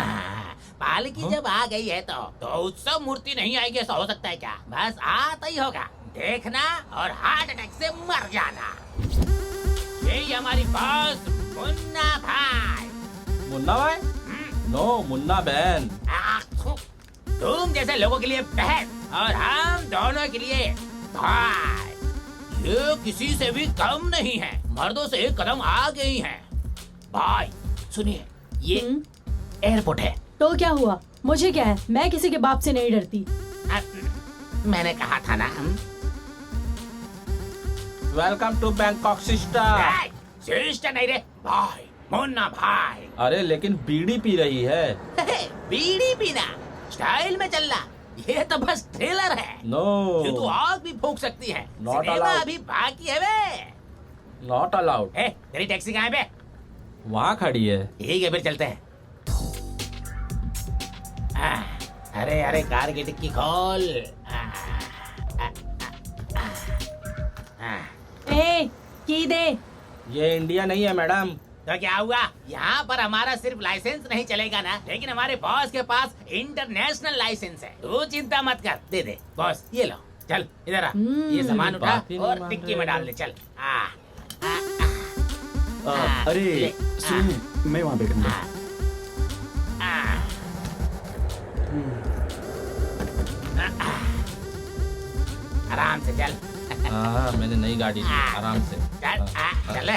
पालकी जब आ गई है तो उत्सव मूर्ति नहीं आएगी, ऐसा हो सकता है क्या? बस आता ही होगा, देखना और हार्ट अटैक से मर जाना। यही हमारी बॉस मुन्ना भाई। मुन्ना भाई? नो, मुन्ना बहन। तुम जैसे लोगों के लिए बहन और हम दोनों के लिए भाई। ये किसी से भी कम नहीं है, मर्दों से एक कदम आगे ही है। भाई सुनिए, ये एयरपोर्ट है। तो क्या हुआ, मुझे क्या है, मैं किसी के बाप से नहीं डरती। मैंने कहा था ना। Welcome to Bangkok sister. Sister नहीं रे भाई, मुन्ना भाई। अरे लेकिन बीड़ी पी रही है। बीड़ी पीना स्टाइल में चलना, ये तो बस ट्रेलर है। नो, ये तो आग भी फूंक सकती है। Not cinema allowed. अभी बाकी है बे। Not allowed. तेरी टैक्सी कहाँ है बे? वहाँ खड़ी है। ठीक है, फिर चलते हैं। अरे अरे, कार की डिक्की खोल। ए, की दे। ये इंडिया नहीं है मैडम। तो क्या हुआ, यहाँ पर हमारा सिर्फ लाइसेंस नहीं चलेगा ना, लेकिन हमारे बॉस के पास इंटरनेशनल लाइसेंस है। तू चिंता मत कर, दे दे बॉस, ये लो। चल इधर आ, ये सामान उठा बात ही नहीं और मान डिक्की रहे में डाल हो। दे। चल अरे सुन, मैं वहाँ बैठूंगा। आराम से चल। हाँ, मैंने नई गाड़ी ली, आराम से। चल चल,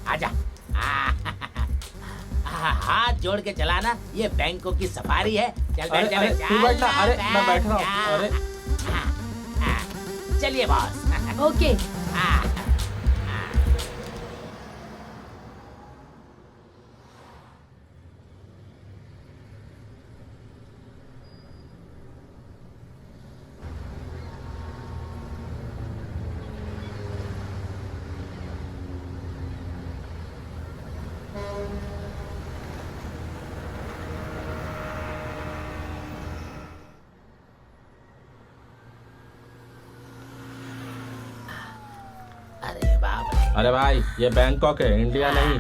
आजा। हाथ जोड़ के चलाना, ये बैंकों की सफारी है। चल बैठ जा, अरे, बैठ जा। तू बैठना। अरे, मैं बैठ रहा हूँ। अरे। चलिए बॉस। ओके। अरे बाप रे। अरे भाई, ये बैंकॉक है, इंडिया नहीं।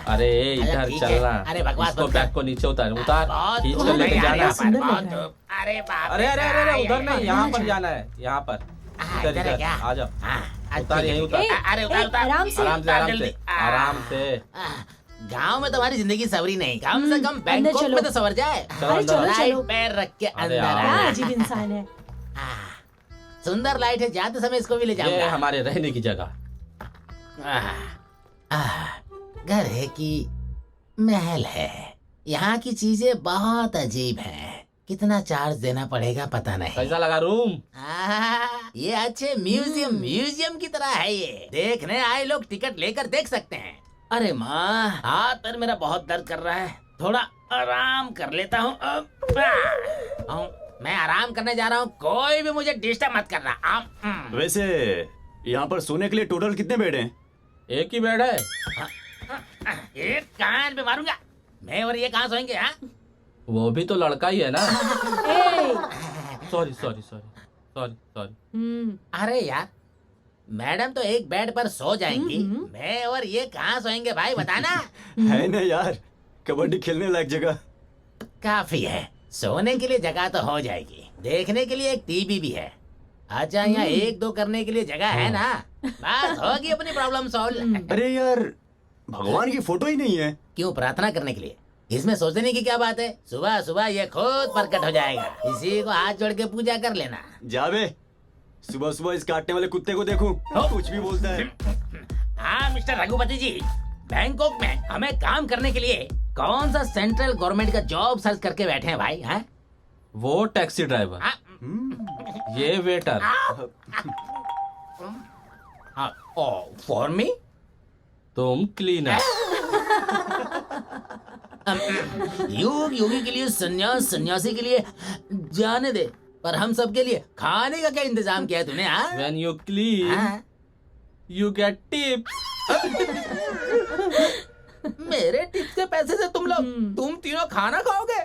अरे अच्छा, इधर ठीक है। चलना। अरे बकवास इसको मत कर। बैग को नीचे उतार, उतार, बहुत खींच धूप कर है लेके यार, जाना। यहाँ पर सुंदर बहुत लग रहा है। धूप। अरे बाप अरे रे, अरे अरे आए, उधर आए, नहीं, यहाँ पर जाना है, यहाँ पर। इधर इधर है इधर क्या? आ जाओ। हाँ, उतार, यहीं उतार। अरे उतार उतार। आराम से। आराम से, आराम जल्दी। से, आराम से। गांव में तुम्हारी जिंदगी सवरी नहीं, कम से कम अंदर बैंकॉक चलो। में तो सवर जाए। चलो अरे अंदर। चलो राइट चलो। पैर रख के अरे अंदर यार। क्या आ। अजीब इंसान है। सुंदर लाइट है, जाते समय इसको भी ले ये जाऊंगा। हमारे रहने की जगह। घर है कि महल है, यहाँ की चीजें बहुत अजीब हैं। कितना चार्ज देना पड़ेगा पता नहीं। कैसा लगा रूम? ये अच्छे म्यूजियम की तरह है। ये देखने आए लोग टिकट लेकर देख सकते हैं। अरे माँ, हाथ पैर मेरा बहुत दर्द कर रहा है, थोड़ा आराम कर लेता हूँ। मैं आराम करने जा रहा हूँ, कोई भी मुझे डिस्टर्ब मत करना। वैसे यहाँ पर सोने के लिए टोटल कितने बेड हैं? एक ही बेड है। एक कान पे मारूंगा मैं, और ये कहाँ सोएंगे? हाँ, वो भी तो लड़का ही है ना। ए, sorry sorry sorry sorry sorry. अरे यार, मैडम तो एक बेड पर सो जाएंगी, मैं और ये कहाँ सोएंगे भाई, बताना। है ना यार, कबड्डी खेलने लायक जगह। काफी है, सोने के लिए जगह तो हो जाएगी, देखने के लिए एक टीवी भी है। अच्छा, यहाँ 1-2 करने के लिए जगह है ना, बस होगी अपनी प्रॉब्लम सॉल्व। अरे यार, भगवान की फोटो ही नहीं है। क्यों, प्रार्थना करने के लिए? इसमें सोचने की क्या बात है, सुबह सुबह ये खुद प्रकट हो जाएगा। इसी को हाथ जोड़ के पूजा कर लेना। जावे, सुबह सुबह इस काटने वाले कुत्ते को देखूं, कुछ भी बोलता है। हाँ मिस्टर रघुपति जी, बैंकॉक में हमें काम करने के लिए कौन सा सेंट्रल गवर्नमेंट का जॉब सर्च करके बैठे हैं भाई? हैं? वो टैक्सी ड्राइवर, ये वेटर। For me? तुम क्लीनर। योग योगी के लिए सन्यास, सन्यासी के लिए जाने दे, पर हम सब के लिए खाने का क्या इंतजाम किया है तूने? हाँ? When you clean, हाँ? you get tips. मेरे टिप्स के पैसे से तुम तीनों खाना खाओगे?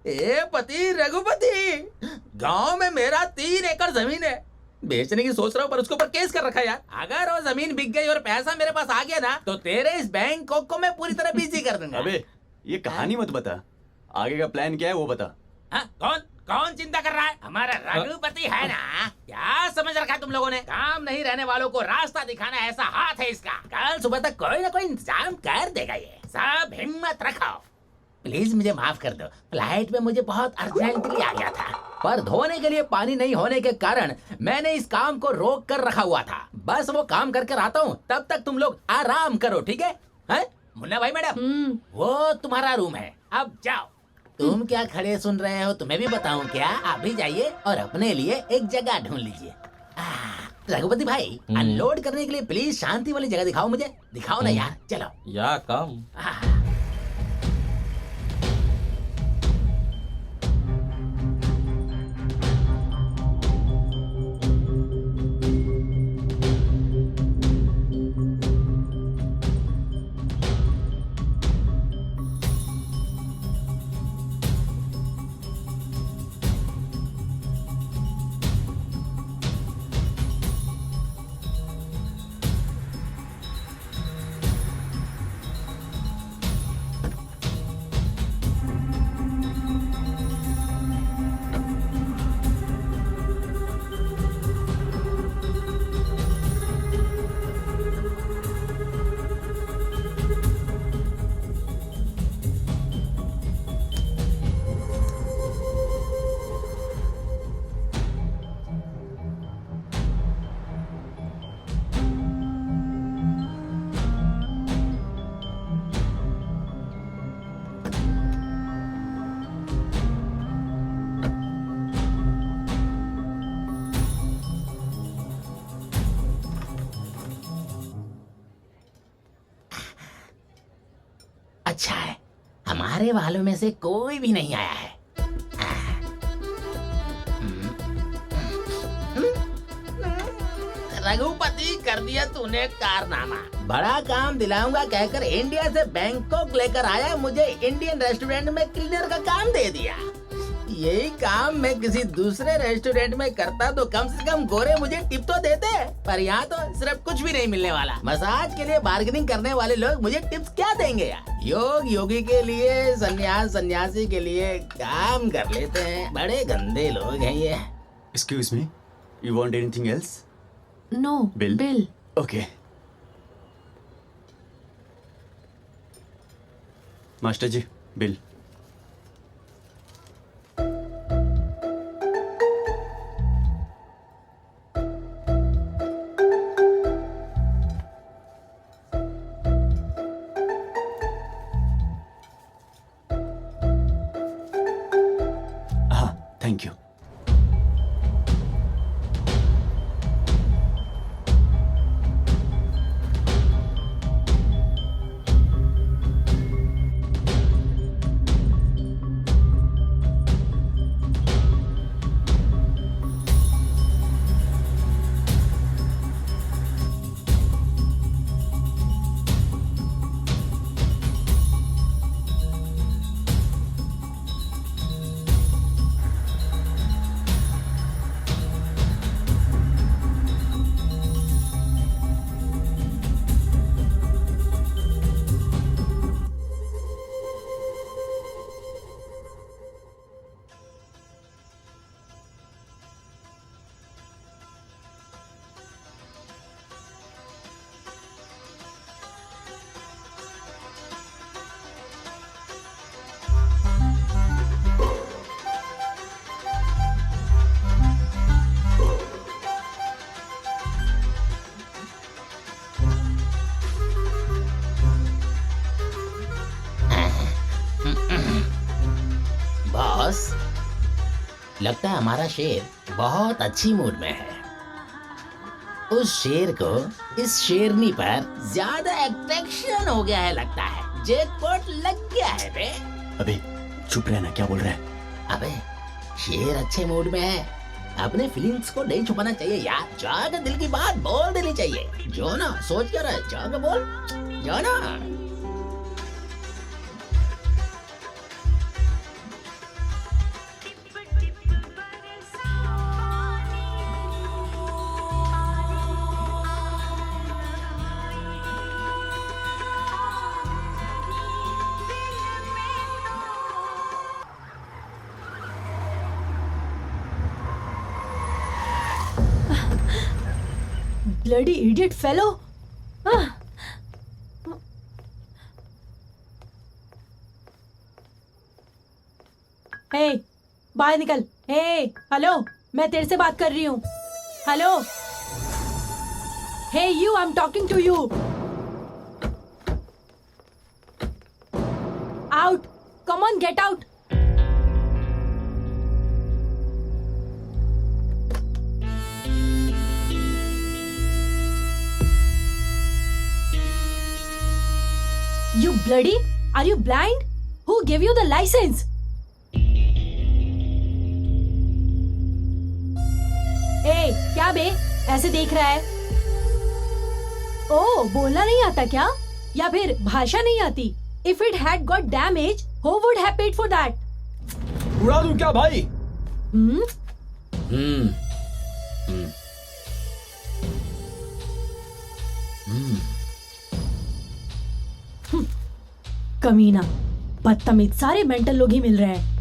ए पति रघुपति, गांव में मेरा 3 एकड़ जमीन है, बेचने की सोच रहा हूँ, पर उसके ऊपर केस कर रखा है यार। अगर वो जमीन बिक गई और पैसा मेरे पास आ गया ना, तो तेरे इस बैंक को मैं पूरी तरह बिजी कर दूंगा। अबे ये कहानी मत बता, आगे का प्लान क्या है वो बता। हाँ? कौन चिंता कर रहा है? हमारा रघुपति है ना। क्या समझ रखा है तुम लोगों ने? काम नहीं रहने वालों को रास्ता दिखाना ऐसा हाथ है इसका। कल सुबह तक कोई ना कोई इंतजाम कर देगा ये। सब हिम्मत रखो। प्लीज मुझे माफ कर दो, फ्लाइट में मुझे बहुत अर्जेंटली आ गया था, पर धोने के लिए पानी नहीं होने के कारण मैंने इस काम को रोक कर रखा हुआ था। बस वो काम करके आता हूँ, तब तक तुम लोग आराम करो, ठीक है? हैं? मुन्ना भाई मैडम, वो तुम्हारा रूम है, अब जाओ। तुम क्या खड़े सुन रहे हो? तुम्हें भी बताऊं क्या? आप भी जाइए और अपने लिए एक जगह ढूंढ लीजिए। रघुपति भाई, अनलोड करने के लिए प्लीज शांति वाली जगह दिखाओ मुझे। दिखाओ ना यार, चलो। या कम। अच्छा है, हमारे वालों में से कोई भी नहीं आया है। रघुपति, कर दिया तूने कारनामा। बड़ा काम दिलाऊंगा कहकर इंडिया से बैंकॉक लेकर आया, मुझे इंडियन रेस्टोरेंट में क्लीनर का काम दे दिया। यही काम मैं किसी दूसरे रेस्टोरेंट में करता तो कम से कम गोरे मुझे टिप तो देते, पर यहाँ तो सिर्फ कुछ भी नहीं मिलने वाला। मसाज के लिए बार्गेनिंग करने वाले लोग मुझे टिप्स क्या देंगे यार? योग योगी के लिए, सन्यास सन्यासी के लिए काम कर लेते हैं। बड़े गंदे लोग हैं ये। Excuse me, you want anything else? No bill. Okay master ji, bill. हाँ, थैंक यू। बॉस, लगता है हमारा शेर बहुत अच्छी मूड में है। उस शेर को इस शेरनी पर ज्यादा अट्रैक्शन हो गया है लगता है। जैकपॉट लग गया है बे। अबे चुप रहना, क्या बोल रहा है? अबे शेर अच्छे मूड में है, अपने फीलिंग्स को नहीं छुपाना चाहिए यार। जाकर दिल की बात बोल देनी चाहिए। जो ना सोच कर जाकर बोल, जो ना। Bloody idiot fellow. हे, बाहर निकल। हे, हेलो, मैं तेरे से बात कर रही हूँ। Hello, hey you, I am talking to you. Out, come on, get out. You bloody? Are you blind? Who gave you the license? ए, क्या बे? ऐसे देख रहा है? ओह, बोलना नहीं आता क्या? या फिर भाषा नहीं आती? If it had got damage, who would have paid for that? उड़ा दूं क्या भाई? कमीना, बदतमीज, सारे मेंटल लोग ही मिल रहे हैं।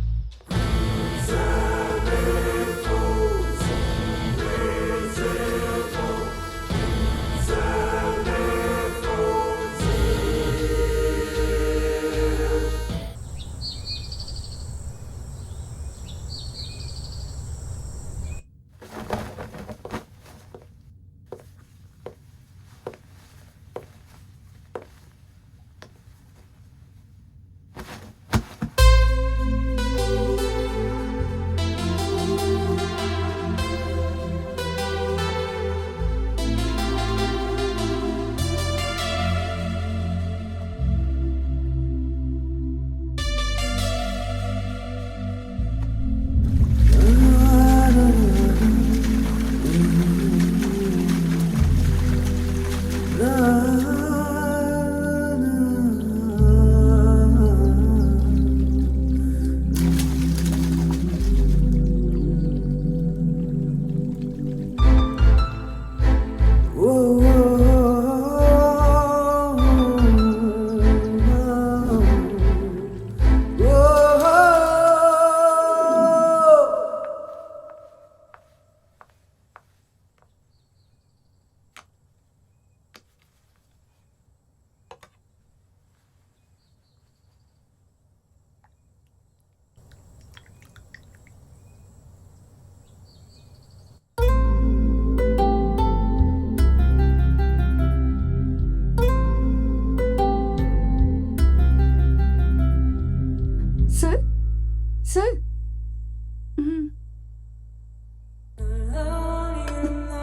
Sir,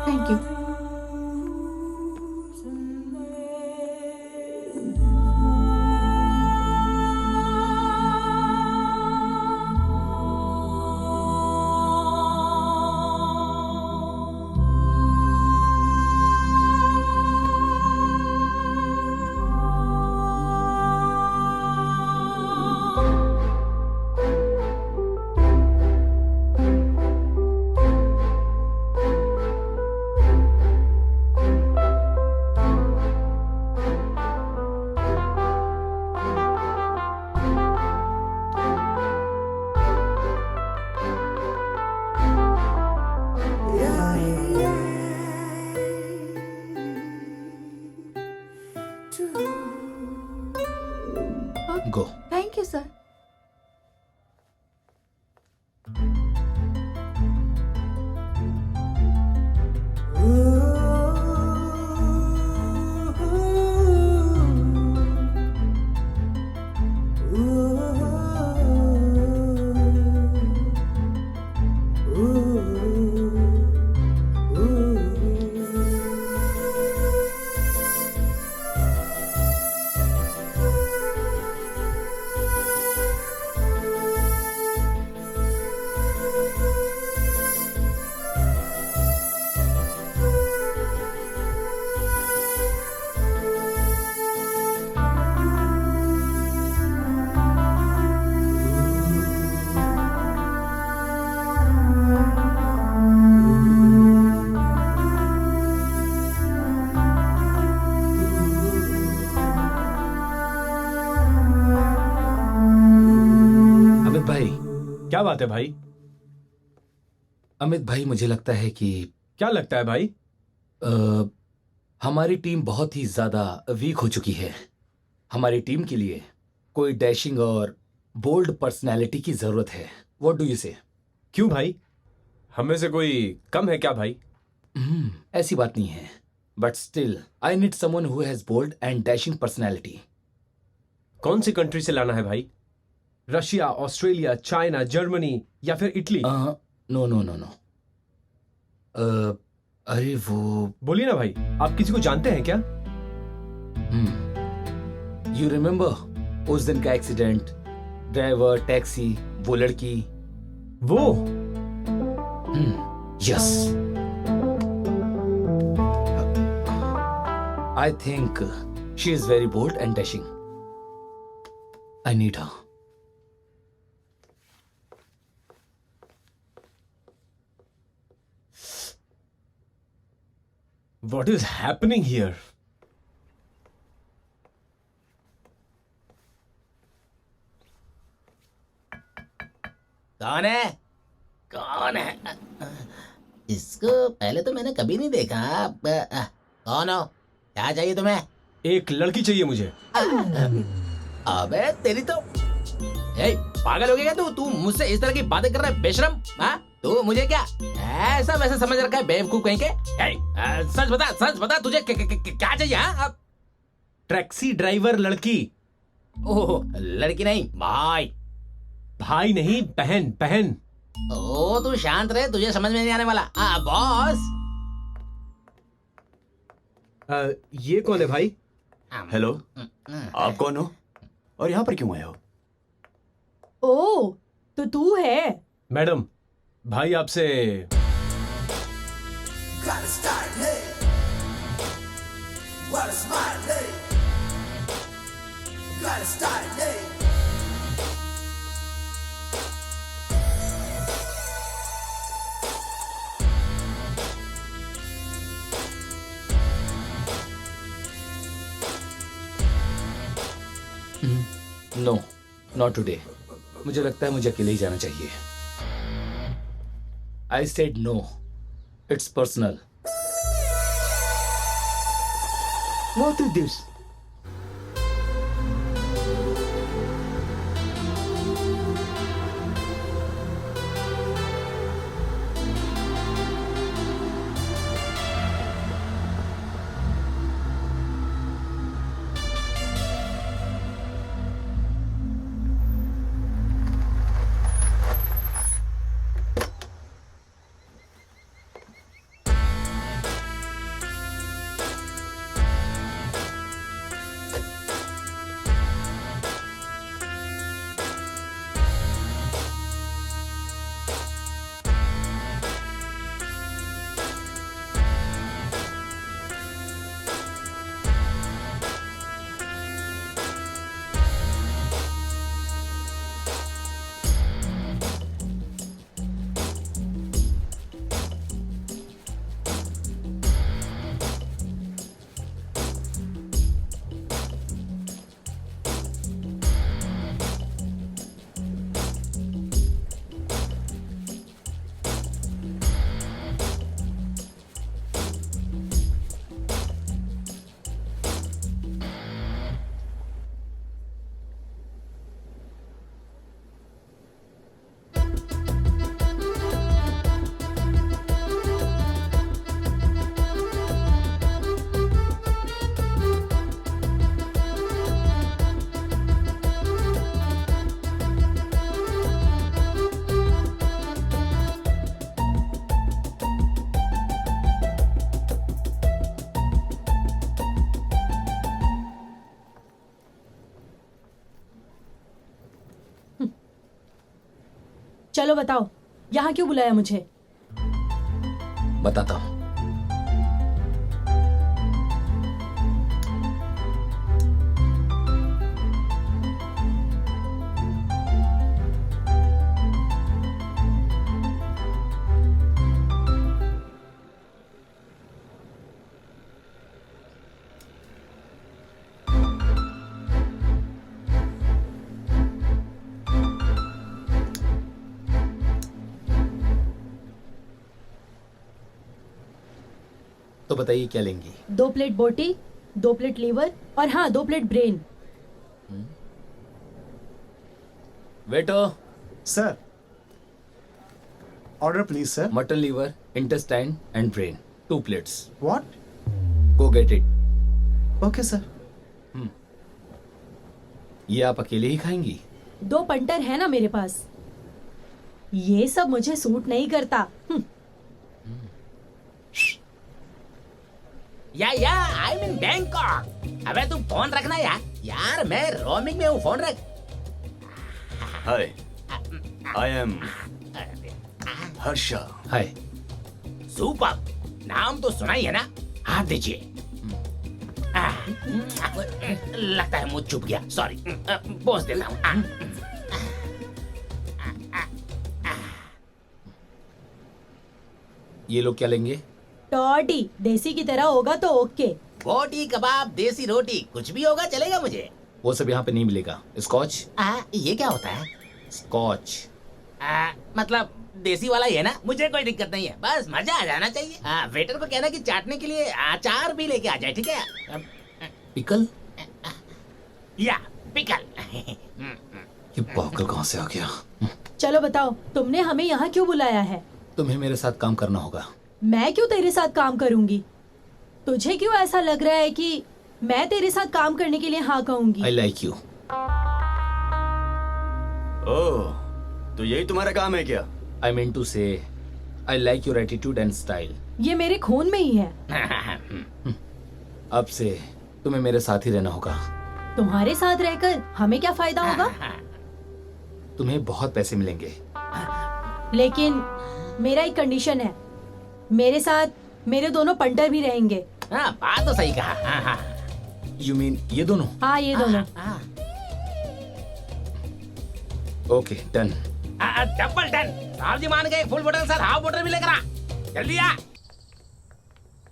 thank you. क्या बात है भाई? अमित भाई, मुझे लगता है कि क्या लगता है भाई? हमारी टीम बहुत ही ज्यादा वीक हो चुकी है। हमारी टीम के लिए कोई डैशिंग और बोल्ड पर्सनैलिटी की जरूरत है। व्हाट डू यू से? क्यों भाई, हमें से कोई कम है क्या भाई? ऐसी बात नहीं है, but still I need someone who has bold and dashing personality. कौन सी कंट्री से लाना है भाई? रशिया, ऑस्ट्रेलिया, चाइना, जर्मनी या फिर Italy? No no no no. अरे वो, बोलिए ना भाई, आप किसी को जानते हैं क्या? यू रिमेम्बर उस दिन का एक्सीडेंट, ड्राइवर, टैक्सी, वो लड़की? वो yes, I think she is very bold and dashing. I need her. What is happening here? कौन है? कौन है? इसको पहले तो मैंने कभी नहीं देखा। कौन हो? क्या चाहिए तुम्हें? एक लड़की चाहिए मुझे। अबे तेरी तो, ए, पागल हो गया क्या तू? तू मुझसे इस तरह की बातें कर रहा है बेशरम? हाँ, तू मुझे क्या ऐसा वैसा समझ रखा है बेवकूफ कहीं के? सच बता तुझे क्या चाहिए? हाँ, टैक्सी ड्राइवर लड़की। ओह, लड़की नहीं भाई। भाई नहीं, बहन बहन। ओ तू शांत रहे, तुझे समझ में नहीं आने वाला। बॉस। ये कौन है भाई? हेलो, आप कौन हो और यहाँ पर क्यों आए हो? ओ, तो तू है? मैडम, भाई आपसे नो, नॉट टुडे। मुझे लगता है मुझे अकेले ही जाना चाहिए। I said no, it's personal. What is this? चलो बताओ, यहाँ क्यों बुलाया मुझे? बताता हूँ। तो बताइए क्या लेंगी? 2 प्लेट बोटी, 2 प्लेट लीवर और हाँ 2 plate brain. Waiter, sir, order please sir. Mutton liver, intestine and brain, 2 plates. What? Go get it. Okay sir. ये आप अकेले ही खाएंगी? 2 पंटर है ना मेरे पास। ये सब मुझे सूट नहीं करता। या आई मीन बैंकॉक। अबे तू फोन रखना यार। यार मैं रोमिंग में हूँ, फोन रख। Hi, I am Harsha. Hi. Super, नाम तो सुना ही है ना। हाथ दीजिए। लगता है मुझ चुप गया, सॉरी। पोस्ट देता हूँ। ये लोग क्या लेंगे? टॉडी, देसी की तरह होगा तो ओके। बोटी कबाब, देसी रोटी, कुछ भी होगा चलेगा मुझे। वो सब यहाँ पे नहीं मिलेगा। स्कॉच? ये क्या होता है? स्कॉच। मतलब देसी वाला ही है ना, मुझे कोई दिक्कत नहीं है, बस मजा आ जाना चाहिए। वेटर को कहना कि चाटने के लिए अचार भी लेके आ जाए, ठीक है? पिकल? या पिकल। ये पागल कहाँ से आ गया? चलो बताओ, तुमने हमें यहाँ क्यों बुलाया है? तुम्हें मेरे साथ काम करना होगा। मैं क्यों तेरे साथ काम करूंगी? तुझे क्यों ऐसा लग रहा है कि मैं तेरे साथ काम करने के लिए हाँ कहूंगी? आई लाइक यू। ओह, तो यही तुम्हारा काम है क्या? आई मीन टू से I like your attitude and style. ये मेरे खून में ही है। अब से तुम्हें मेरे साथ ही रहना होगा। तुम्हारे साथ रहकर हमें क्या फायदा होगा? तुम्हें बहुत पैसे मिलेंगे। लेकिन मेरा एक कंडीशन है, मेरे साथ मेरे दोनों पंटर भी रहेंगे। हाँ, बात तो सही कहा। यू मीन ये दोनों? हाँ, ये दोनों। Okay, done. Double done. साहब जी मान गए। फुल बोतल सर, हाफ बोतल भी लेकर आ, जल्दी आ।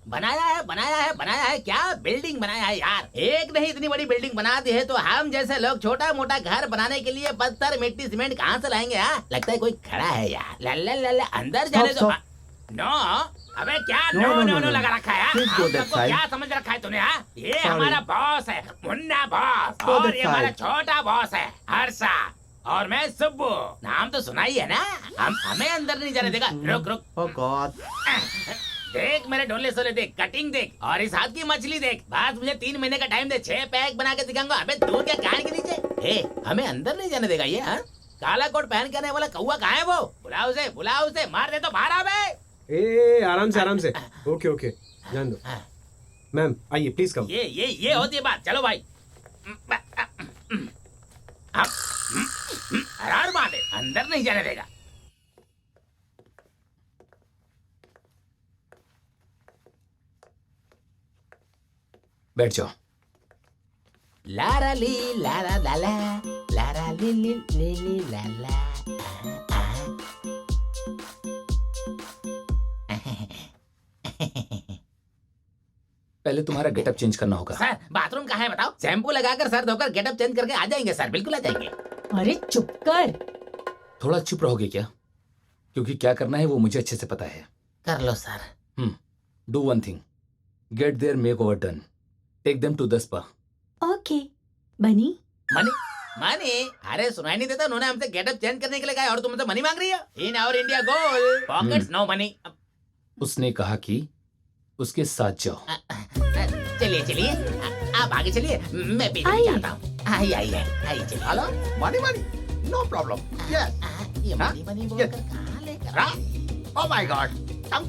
बनाया है क्या बिल्डिंग बनाया है यार। एक नहीं इतनी बड़ी बिल्डिंग बना दी है तो हम जैसे लोग छोटा मोटा घर बनाने के लिए पत्थर मिट्टी सीमेंट कहाँ से लाएंगे? लगता है कोई खड़ा है यार। लल्ला अंदर जाने दो। नो, अबे क्या नो लगा रखा है? हम सबको क्या समझ रखा है तूने? ये हमारा बॉस है मुन्ना बॉस, और ये हमारा छोटा बॉस है हर्षा, और मैं सुब्बू। नाम तो सुना ही है ना। हमें अंदर नहीं जाने देगा। रुक। ओह गॉड। देख मेरे ढोले सोले देख, कटिंग देख, और इस हाथ की मछली देख। बस मुझे 3 महीने का टाइम दे, 6 पैक बना के दिखाऊंगा। अबे दूर क्या कान के नीचे? हमें अंदर नहीं जाने देगा ये। काला कोट पहन के आने वाला कौवा कहाँ है वो? बुलाओ उसे, मार दे तो बाहर आ बे। आराम से। ओके, जान दो। मैम आइए प्लीज कम। ये होती है बात। चलो भाई। हरार बात है, अंदर नहीं जाने देगा। बैठ जाओ। लारा ली लारा लाला, लारा ली लाला। पहले तुम्हारा गेटअप चेंज करना होगा। सर बाथरूम कहाँ है बताओ? शैम्पू लगाकर सर धोकर गेटअप चेंज करके आ जाएंगे सर, बिल्कुल आ जाएंगे। अरे चुप कर। थोड़ा चुप रहोगे क्या? क्योंकि क्या करना है वो मुझे अच्छे से पता है। कर लो sir. Do one thing, get their makeover done, take them to the spa. Okay. बनी? मनी? अरे सुनाई नहीं देता? उन्होंने हमसे गेटअप चेंज करने के लिए कहा और तुम मुझसे मनी मांग रही हो? इन आवर इंडिया गोल पॉकेट्स नो मनी। उसने कहा कि उसके साथ जाओ। चलिए आप आगे चलिए, मैं पीछे जाता हूँ। आइए चलिए। Hello, money, no problem. Yes. ये मनी बोलकर कहाँ लेकर आए? Oh my god. Come.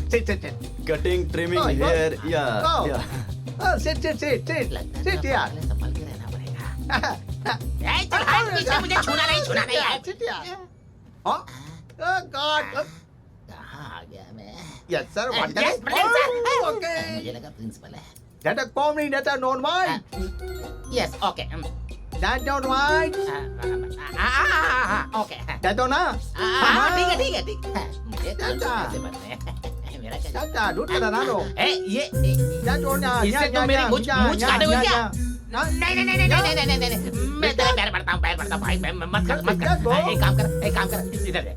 Sit. Cutting, trimming, hair, या Sit यार। संभल के रहना पड़ेगा। चल हाथ पीछे, मुझे छूना नहीं है। Sit यार। Oh God. कहाँ आ गया मैं? Yes sir. What Yes, brilliant, sir. Okay. मुझे लगा प्रिंसिपल है। That a comedy, that a non mind. Yes, okay. That don't mind. Okay. That don't ना. ठीक है। मुझे कैसे बनते हैं? मेरा क्या? That दूध का ना लो. ये That don't ना. इससे तुम मेरी मुझ काटोगे क्या? नहीं, मैं तेरे पैर पड़ता हूँ भाई, मत कर। एक काम कर, इधर दे।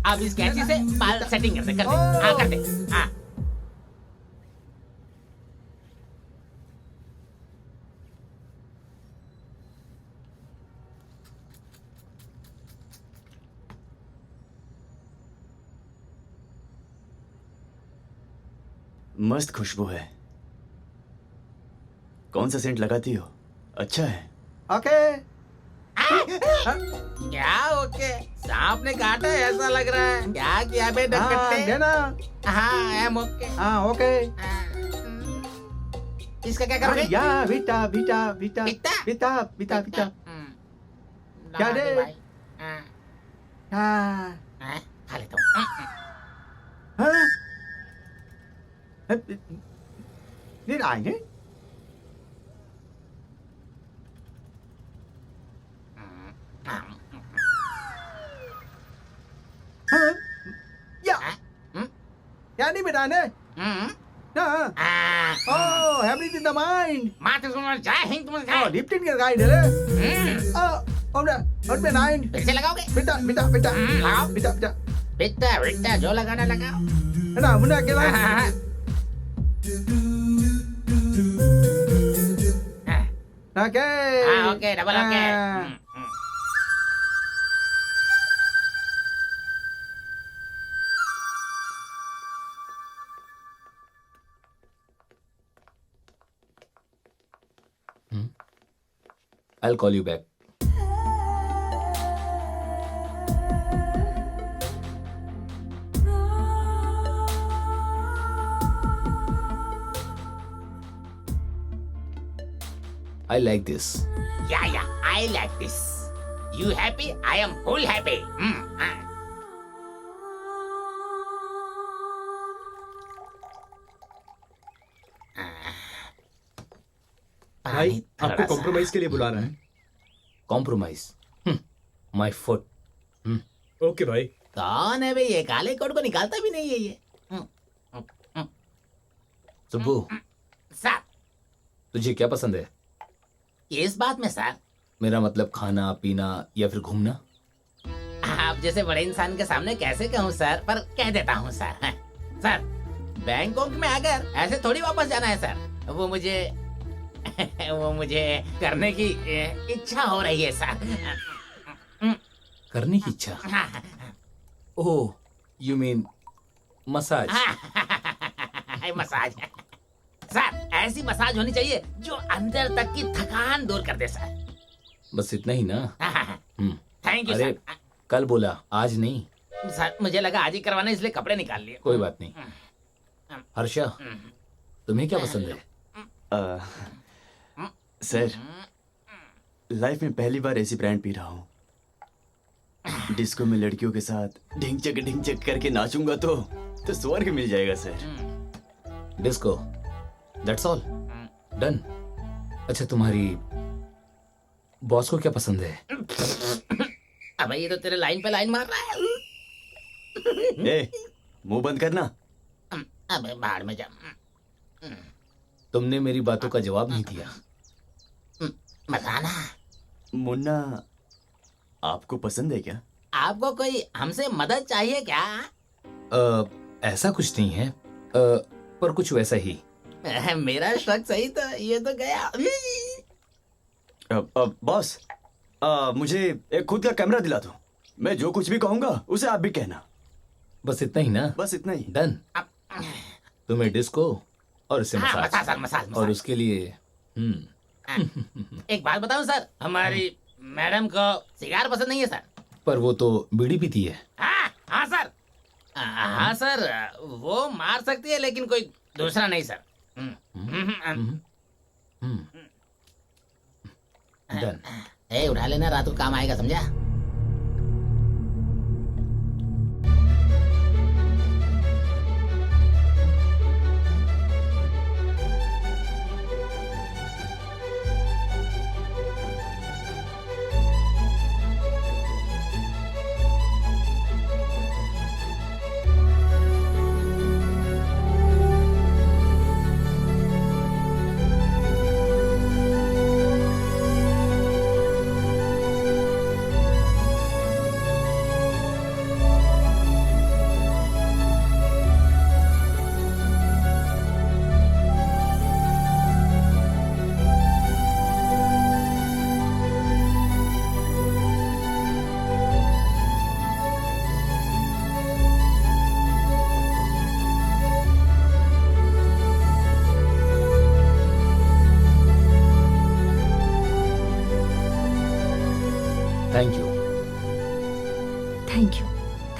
अब इस कैंची से बाल सेटिंग कर दे हाँ कर दे हाँ मस्त खुशबू है। कौन सा सेंट लगाती हो? अच्छा है। ओके। क्या ओके सांप ने काटा है ऐसा लग रहा है क्या किया बे डकट्टे हाँ आई एम ओके हाँ ओके। इसका क्या करोगे या beta beta beta beta? Beta beta beta क्या दे? हाँ खा लेता हूँ हाँ नहीं आएंगे। हाँ या क्या नहीं बेटा ने Oh, everything in the mind. माते सुनो जय हिंद तुम Oh, deep in your guide, hele. Oh, what me nine? फिर से लगाओगे Bita, bita, bita. लगाओ Bita, bita. बेटा बेटा जो लगाना लगाओ है ना मुन्ना अकेला okay okay double okay I'll call you back. I like this. Yeah, I like this. You happy? I am full happy. भाई आपको कॉम्प्रोमाइज के लिए बुला रहा है। Compromise. My foot. ओके भाई। कौन है भाई ये काले कोट को निकालता भी नहीं है ये सुब्बू, सर तुझे क्या पसंद है? इस बात में सर मेरा मतलब खाना पीना या फिर घूमना? आप जैसे बड़े इंसान के सामने कैसे कहूँ सर, पर कह देता हूँ सर। सर बैंकॉक में अगर ऐसे थोड़ी वापस जाना है सर, वो मुझे करने की इच्छा हो रही है सर। करने की इच्छा? Oh, you mean massage? Massage sir, ऐसी मसाज होनी चाहिए जो अंदर तक की थकान दूर कर दे सर। बस इतना ही ना? थैंक यू अरे सर। कल बोला, आज नहीं। सर मुझे लगा आज ही करवाना, इसलिए कपड़े निकाल लिए। कोई बात नहीं। हर्षा, तुम्हें क्या पसंद है? सर लाइफ में पहली बार ऐसी ब्रांड पी रहा हूँ। डिस्को में लड़कियों के साथ ढिंग चक करके नाचूंगा तो स्वर्ग मिल जाएगा sir. Disco, that's all done. अच्छा, तुम्हारी बॉस को क्या पसंद है? अब ये तो तेरे लाइन पे लाइन मार रहा है। ए, मुंह बंद करना। अब बाहर में जा। तुमने मेरी बातों का जवाब नहीं दिया। बताना। मुन्ना आपको पसंद है क्या? आपको कोई हमसे मदद चाहिए क्या? ऐसा कुछ नहीं है, पर कुछ वैसा ही। मेरा शक सही तो ये तो गया। बॉस, मुझे एक खुद का कैमरा दिला दो। मैं जो कुछ भी कहूंगा उसे आप भी कहना। बस इतना ही ना? बस इतना ही। डन। तुम्हें डिस्को और इसे मसाज। मसाज। और उसके लिए एक बात बताऊं सर, हमारी मैडम को सिगार पसंद नहीं है सर। पर वो तो बीड़ी पीती है। हाँ सर, हाँ सर, वो मार सकती है लेकिन कोई दूसरा नहीं सर। डन। उठा लेना, रात को काम आएगा, समझा? Thank you,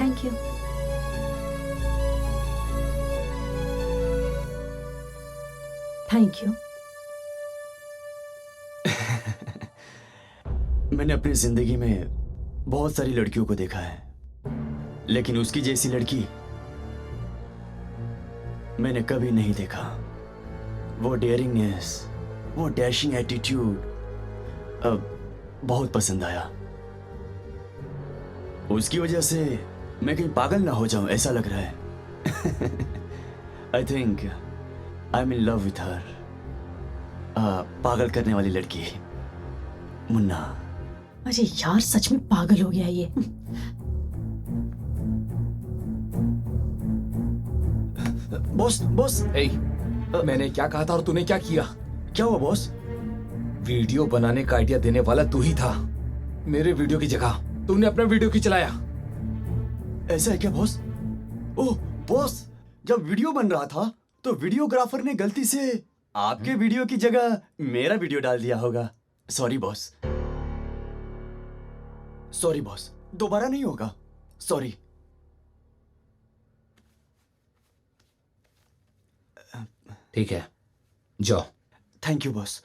thank you. Thank you. मैंने अपनी जिंदगी में बहुत सारी लड़कियों को देखा है, लेकिन उसकी जैसी लड़की मैंने कभी नहीं देखा। वो डेयरिंगनेस, वो डैशिंग एटीट्यूड बहुत पसंद आया। उसकी वजह से मैं कहीं पागल ना हो जाऊं ऐसा लग रहा है। I think I am in love with her. पागल करने वाली लड़की मुन्ना। अरे यार सच में पागल हो गया ये। बॉस बॉस, मैंने क्या कहा था और तूने क्या किया? क्या हुआ बॉस? वीडियो बनाने का आइडिया देने वाला तू ही था। मेरे वीडियो की जगह तूने अपना वीडियो क्यों चलाया? ऐसा है क्या बॉस? ओह बॉस, जब वीडियो बन रहा था तो वीडियोग्राफर ने गलती से आपके वीडियो की जगह मेरा वीडियो डाल दिया होगा। सॉरी बॉस, सॉरी बॉस, दोबारा नहीं होगा। सॉरी। ठीक है, जाओ। Thank you boss.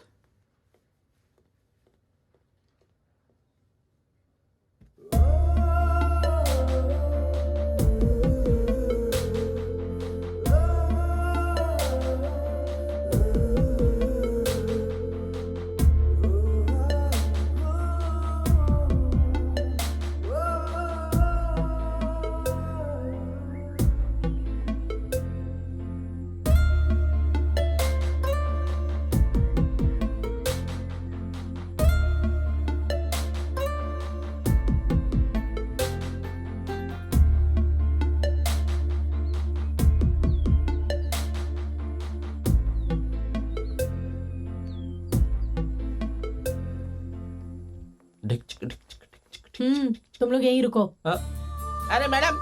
तुम लोग यहीं रुको। अरे मैडम,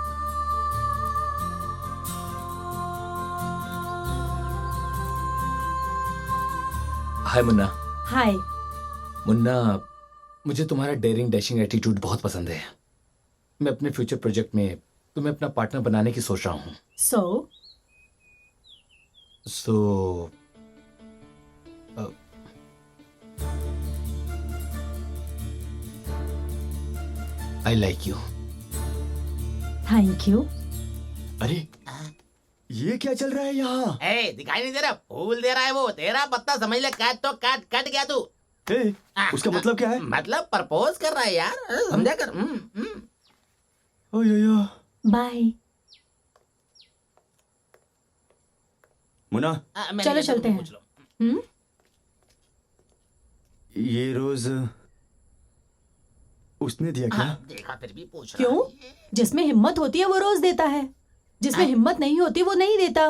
हाय मुन्ना। हाय। मुन्ना, मुझे तुम्हारा डेयरिंग डैशिंग एटीट्यूड बहुत पसंद है। मैं अपने फ्यूचर प्रोजेक्ट में तुम्हें अपना पार्टनर बनाने की सोच रहा हूँ। So I like you. Thank you. अरे ये क्या चल रहा है यहाँ? दिखाई नहीं दे रहा? फूल दे रहा है वो। तेरा पत्ता समझ ले, काट तो काट, कट गया तू। उसका मतलब क्या है? मतलब प्रपोज कर रहा है यार, समझा कर। बाय। मुन्ना, चलो चलते हैं। ये रोज उसने दिया क्या? देखा फिर भी पूछ रहा क्यों? जिसमें हिम्मत होती है वो रोज देता है, जिसमें हिम्मत नहीं होती वो नहीं देता।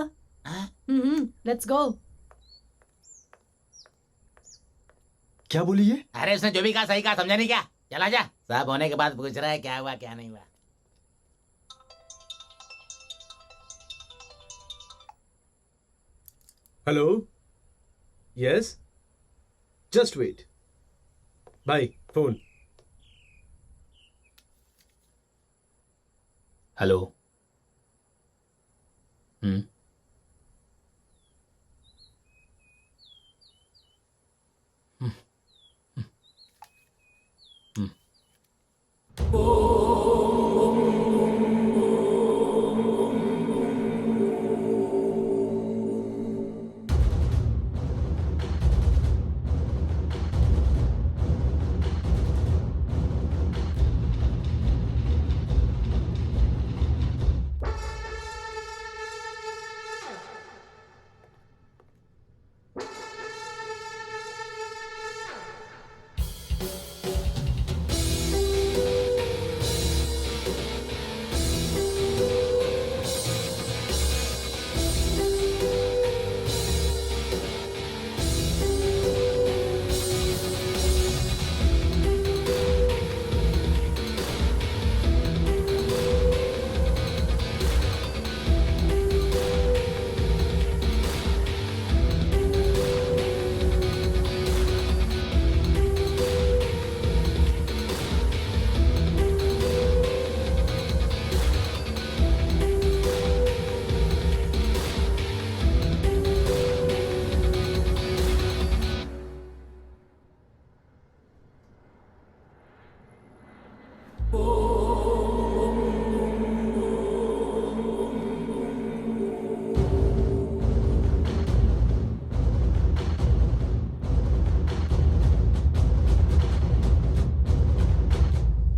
Let's go. क्या बोली ये? अरे उसने जो भी कहा सही कहा, समझा नहीं क्या? चला जा। सब होने के बाद पूछ रहा है क्या हुआ क्या नहीं हुआ। Hello, yes, just wait. Bye, phone. Hello.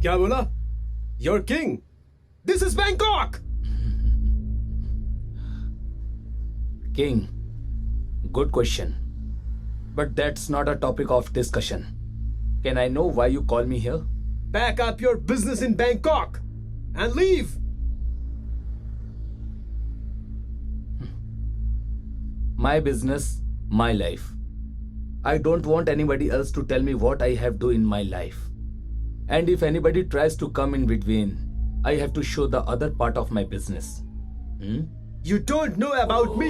क्या बोला? Your king, this is Bangkok. King, good question. But that's not a topic of discussion. Can I know why you call me here? Pack up your business in Bangkok and leave. My business, my life. I don't want anybody else to tell me what I have to do in my life. And if anybody tries to come in between, I have to show the other part of my business. You don't know about me.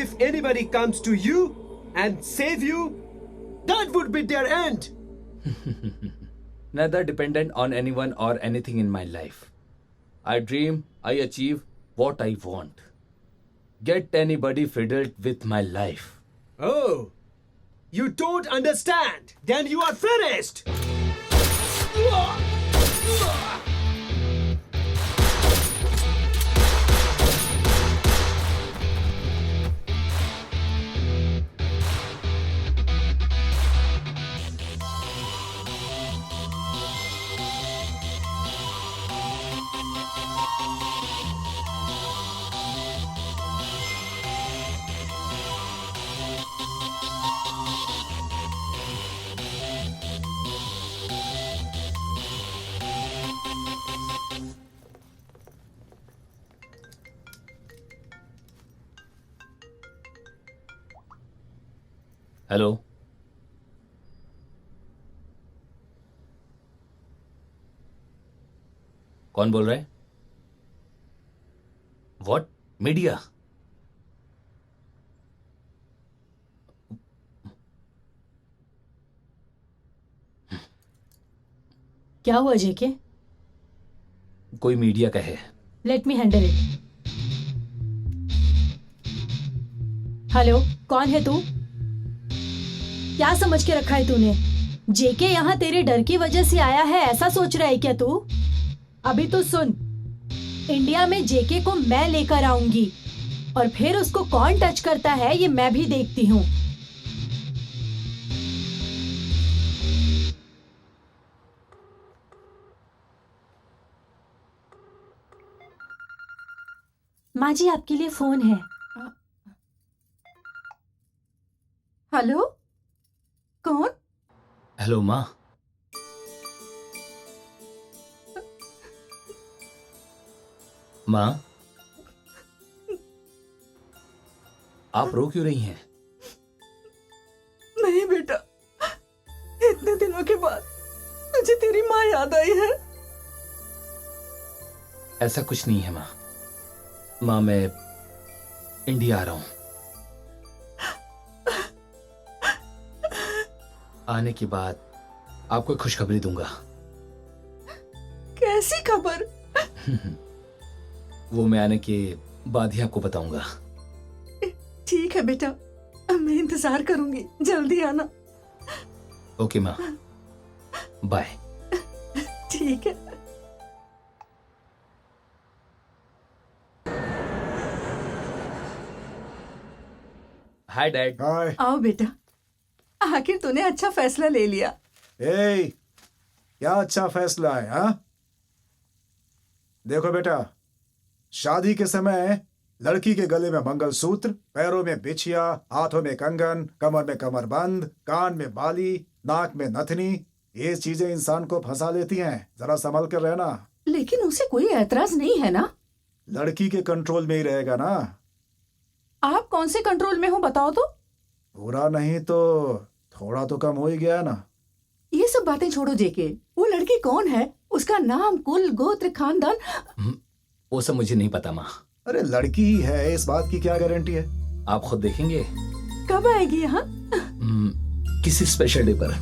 If anybody comes to you and save you, that would be their end. Neither dependent on anyone or anything in my life. I dream, I achieve what I want. Get anybody fiddled with my life. Oh, you don't understand. Then you are finished. Hello, कौन बोल रहा है? What? Media? क्या हुआ जेके? कोई media का है। Let me handle it. Hello, कौन है तू? क्या समझ के रखा है तूने? जेके यहाँ तेरे डर की वजह से आया है, ऐसा सोच रहा है क्या तू? अभी तो सुन, इंडिया में जेके को मैं लेकर आऊंगी और फिर उसको कौन टच करता है ये मैं भी देखती हूँ। माँ जी, आपके लिए फोन है। हेलो, कौन? हेलो माँ। माँ, आप रो क्यों रही हैं? नहीं बेटा, इतने दिनों के बाद मुझे तेरी माँ याद आई है। ऐसा कुछ नहीं है माँ। माँ, मैं इंडिया आ रहा हूँ। आने के बाद आपको खुशखबरी दूंगा। कैसी खबर? वो मैं आने के बाद ही आपको बताऊंगा। ठीक है बेटा, मैं इंतजार करूंगी, जल्दी आना। ओके माँ, बाय। ठीक है। Hi dad. हाय। आओ बेटा, आखिर तूने अच्छा फैसला ले लिया। ए, क्या अच्छा फैसला है? हाँ, देखो बेटा, शादी के समय लड़की के गले में मंगलसूत्र, पैरों में बिछिया, हाथों में कंगन, कमर में कमरबंद, कान में बाली, नाक में नथनी, ये चीजें इंसान को फंसा लेती हैं। जरा संभल कर रहना। लेकिन उसे कोई ऐतराज नहीं है ना? लड़की के कंट्रोल में ही रहेगा ना। आप कौन से कंट्रोल में हो बताओ तो? पूरा नहीं तो थोड़ा तो कम हो ही गया ना। ये सब बातें छोड़ो जेके, वो लड़की कौन है? उसका नाम, कुल, गोत्र, खानदान? वो सब मुझे नहीं पता माँ। अरे लड़की ही है, इस बात की क्या गारंटी है? आप खुद देखेंगे। कब आएगी यहाँ? किसी स्पेशल डे पर।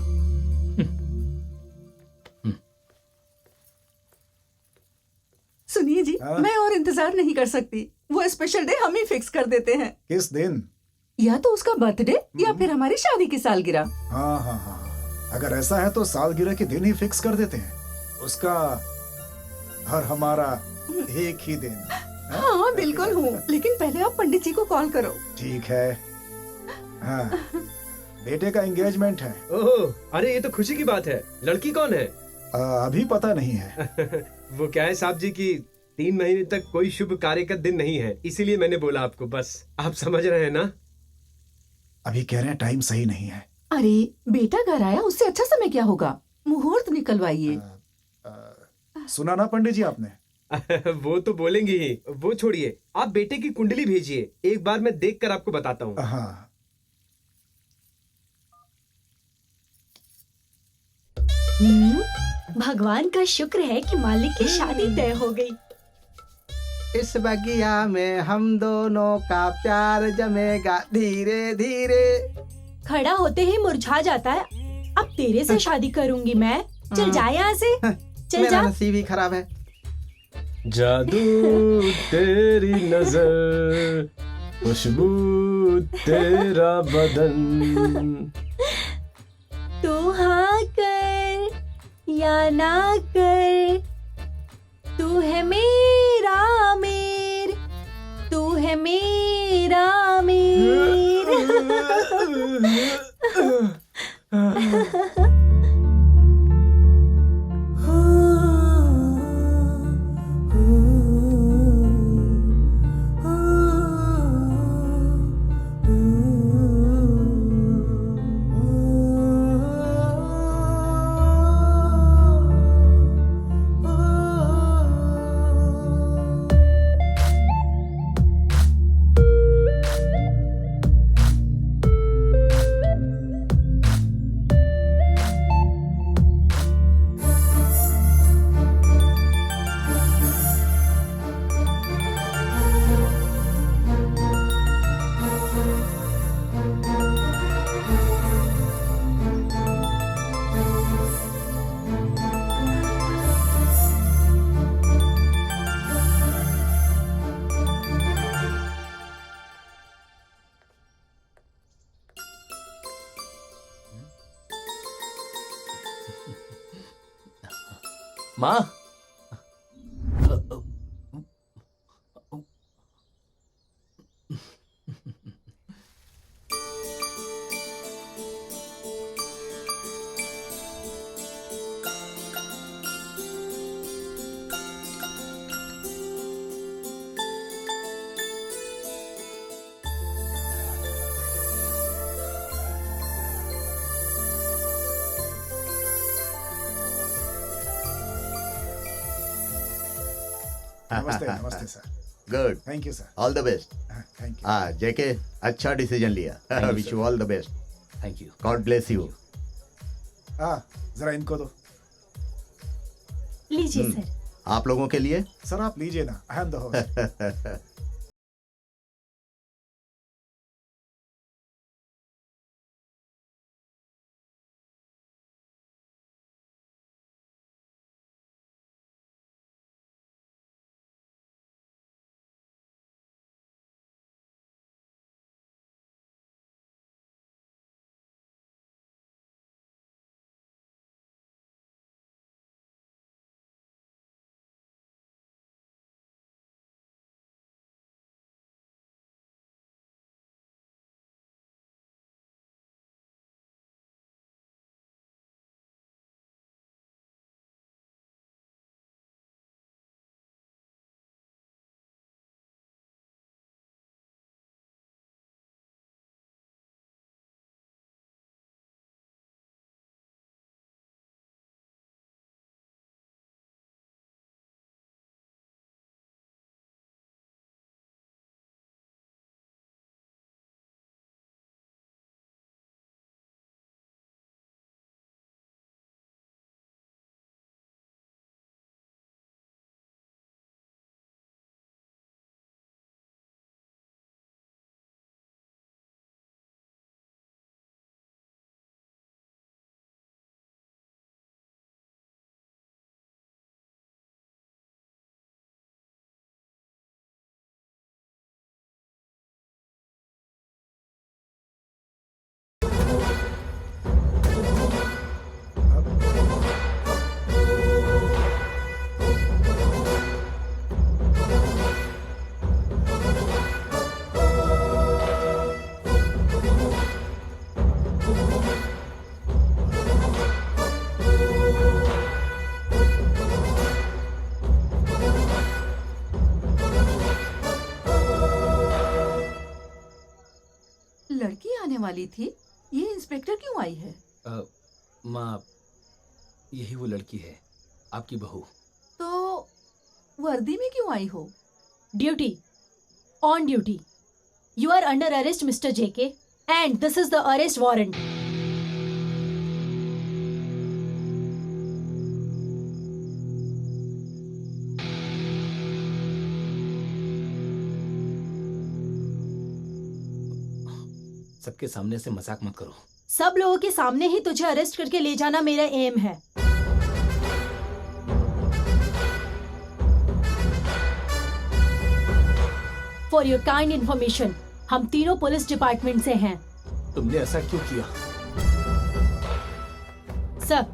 सुनिए जी, हाँ? मैं और इंतजार नहीं कर सकती। वो स्पेशल डे हम ही फिक्स कर देते हैं। किस दिन? या तो उसका बर्थडे या फिर हमारी शादी की सालगिरह। हाँ हाँ हाँ, अगर ऐसा है तो सालगिरह के दिन ही फिक्स कर देते हैं। उसका और हमारा एक ही दिन। हाँ बिल्कुल हूँ, लेकिन पहले आप पंडित जी को कॉल करो। ठीक है। हाँ, बेटे का एंगेजमेंट है। ओह, अरे ये तो खुशी की बात है। लड़की कौन है? अभी पता नहीं है। वो क्या है साहब जी की 3 महीने तक कोई शुभ कार्य का दिन नहीं है, इसीलिए मैंने बोला आपको। बस आप समझ रहे हैं ना। अभी कह रहे हैं टाइम सही नहीं है। अरे बेटा घर आया, उससे अच्छा समय क्या होगा? मुहूर्त निकलवाइए। सुना ना पंडित जी आपने? वो तो बोलेंगे ही, वो छोड़िए। आप बेटे की कुंडली भेजिए, एक बार मैं देखकर आपको बताता हूँ। हाँ। भगवान का शुक्र है कि मालिक की शादी तय हो गई। इस बगिया में हम दोनों का प्यार जमेगा धीरे धीरे। खड़ा होते ही मुरझा जाता है। अब तेरे से शादी करूंगी मैं। चल जा यहाँ से, चल मेरा जा। नसीब ही खराब है। जादू तेरी नजर, खुशबू तेरा बदन। तू हाँ कर या ना कर, तू है मेरा मेर, तू है मेरा मेर। माँ, नमस्ते नमस्ते sir. Good, thank you sir. All the best. Thank you. हाँ जेके, अच्छा डिसीजन लिया। Wish you all the best. Thank you. God bless you. हाँ, जरा इनको दो। लीजिए सर। आप लोगों के लिए सर आप लीजिए ना, आई एम द होस्ट। वाली थी, ये इंस्पेक्टर क्यों आई है? माँ, यही वो लड़की है, आपकी बहू। तो वर्दी में क्यों आई हो? Duty, on duty. You are under arrest mister JK and this is the arrest warrant. सबके सामने से मजाक मत करो। सब लोगों के सामने ही तुझे अरेस्ट करके ले जाना मेरा एम है। फॉर योर काइंड इन्फॉर्मेशन, हम तीनों पुलिस डिपार्टमेंट से हैं। तुमने ऐसा क्यों किया? सर,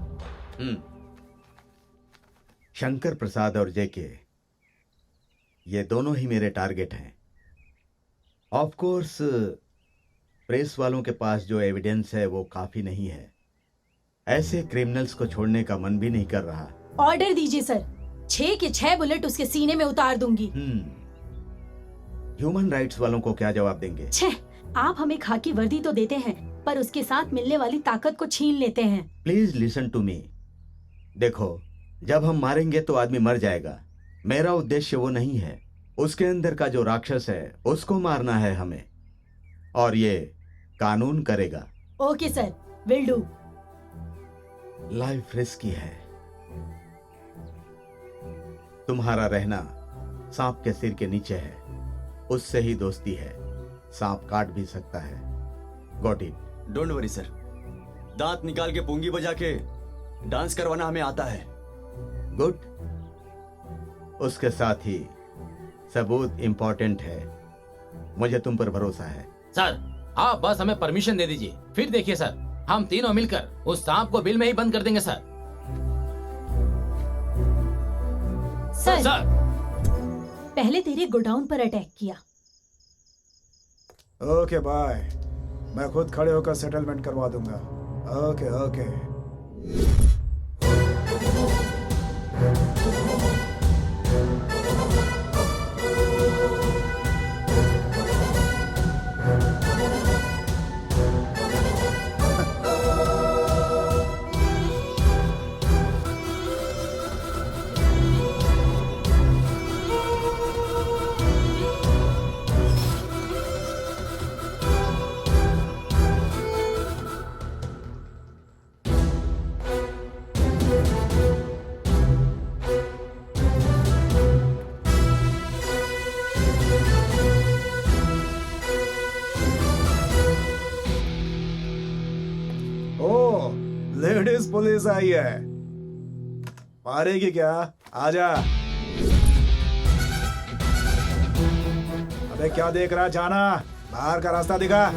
शंकर प्रसाद और जेके, ये दोनों ही मेरे टारगेट हैं। ऑफ कोर्स प्रेस वालों के पास जो एविडेंस है वो काफी नहीं है। ऐसे क्रिमिनल्स को छोड़ने का मन भी नहीं कर रहा। ऑर्डर दीजिए सर, 6 के 6 बुलेट उसके सीने में उतार दूंगी। ह्यूमन राइट्स वालों को क्या जवाब देंगे? छे, आप हमें खाकी वर्दी तो देते हैं, पर उसके साथ मिलने वाली ताकत को छीन लेते हैं। Please listen to me. देखो, जब हम मारेंगे तो आदमी मर जाएगा। मेरा उद्देश्य वो नहीं है। उसके अंदर का जो राक्षस है उसको मारना है हमें, और ये कानून करेगा। Okay sir, will do. Life risky है। तुम्हारा रहना सांप के सिर के नीचे है, उससे ही दोस्ती है। सांप काट भी सकता है। Got it? Don't worry sir, दांत निकाल के पुंगी बजा के डांस करवाना हमें आता है। गुड। उसके साथ ही सबूत इंपॉर्टेंट है। मुझे तुम पर भरोसा है। सर, आप बस हमें परमिशन दे दीजिए, फिर देखिए सर, हम तीनों मिलकर उस सांप को बिल में ही बंद कर देंगे सर। सर, पहले तेरे गोडाउन पर अटैक किया। ओके बाय, मैं खुद खड़े होकर सेटलमेंट करवा दूंगा। Okay okay. लेडीज पुलिस आई है। मारेगी क्या? आजा। अबे क्या देख रहा, जाना, बाहर का रास्ता दिखा।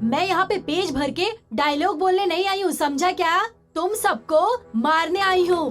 मैं यहाँ पे पेज भर के डायलॉग बोलने नहीं आई हूँ, समझा क्या? तुम सबको मारने आई हूँ।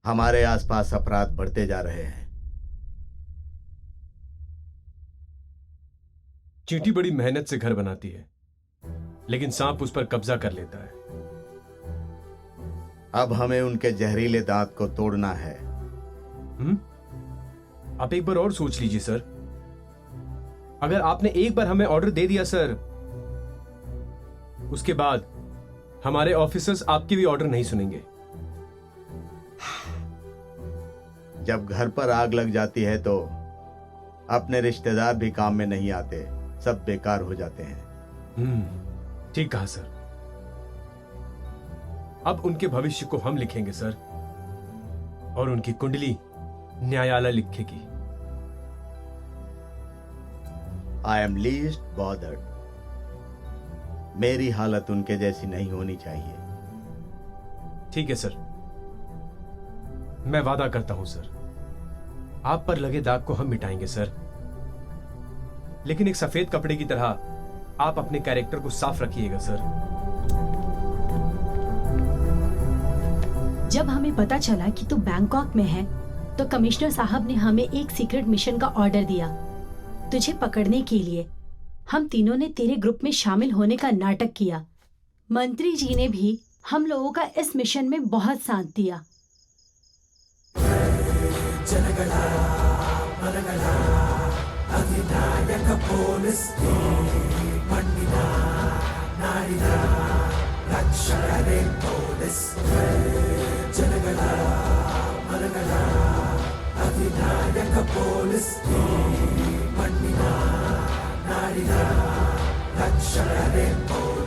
हमारे आसपास अपराध बढ़ते जा रहे हैं। चींटी बड़ी मेहनत से घर बनाती है, लेकिन सांप उस पर कब्जा कर लेता है। अब हमें उनके जहरीले दांत को तोड़ना है। आप एक बार और सोच लीजिए सर। अगर आपने एक बार हमें ऑर्डर दे दिया सर, उसके बाद हमारे ऑफिसर्स आपके भी ऑर्डर नहीं सुनेंगे। जब घर पर आग लग जाती है तो अपने रिश्तेदार भी काम में नहीं आते, सब बेकार हो जाते हैं। ठीक कहा सर। अब उनके भविष्य को हम लिखेंगे सर, और उनकी कुंडली न्यायालय लिखेगी। I am least bothered. मेरी हालत उनके जैसी नहीं होनी चाहिए। ठीक है सर, मैं वादा करता हूं सर, आप पर लगे दाग को हम मिटाएंगे सर। लेकिन एक सफेद कपड़े की तरह आप अपने कैरेक्टर को साफ रखिएगा सर। जब हमें पता चला कि तू बैंकॉक में है, तो कमिश्नर साहब ने हमें एक सीक्रेट मिशन का ऑर्डर दिया तुझे पकड़ने के लिए। हम तीनों ने तेरे ग्रुप में शामिल होने का नाटक किया। मंत्री जी ने भी हम लोगों का इस मिशन में बहुत साथ दिया। Narina, Lakshya Polis.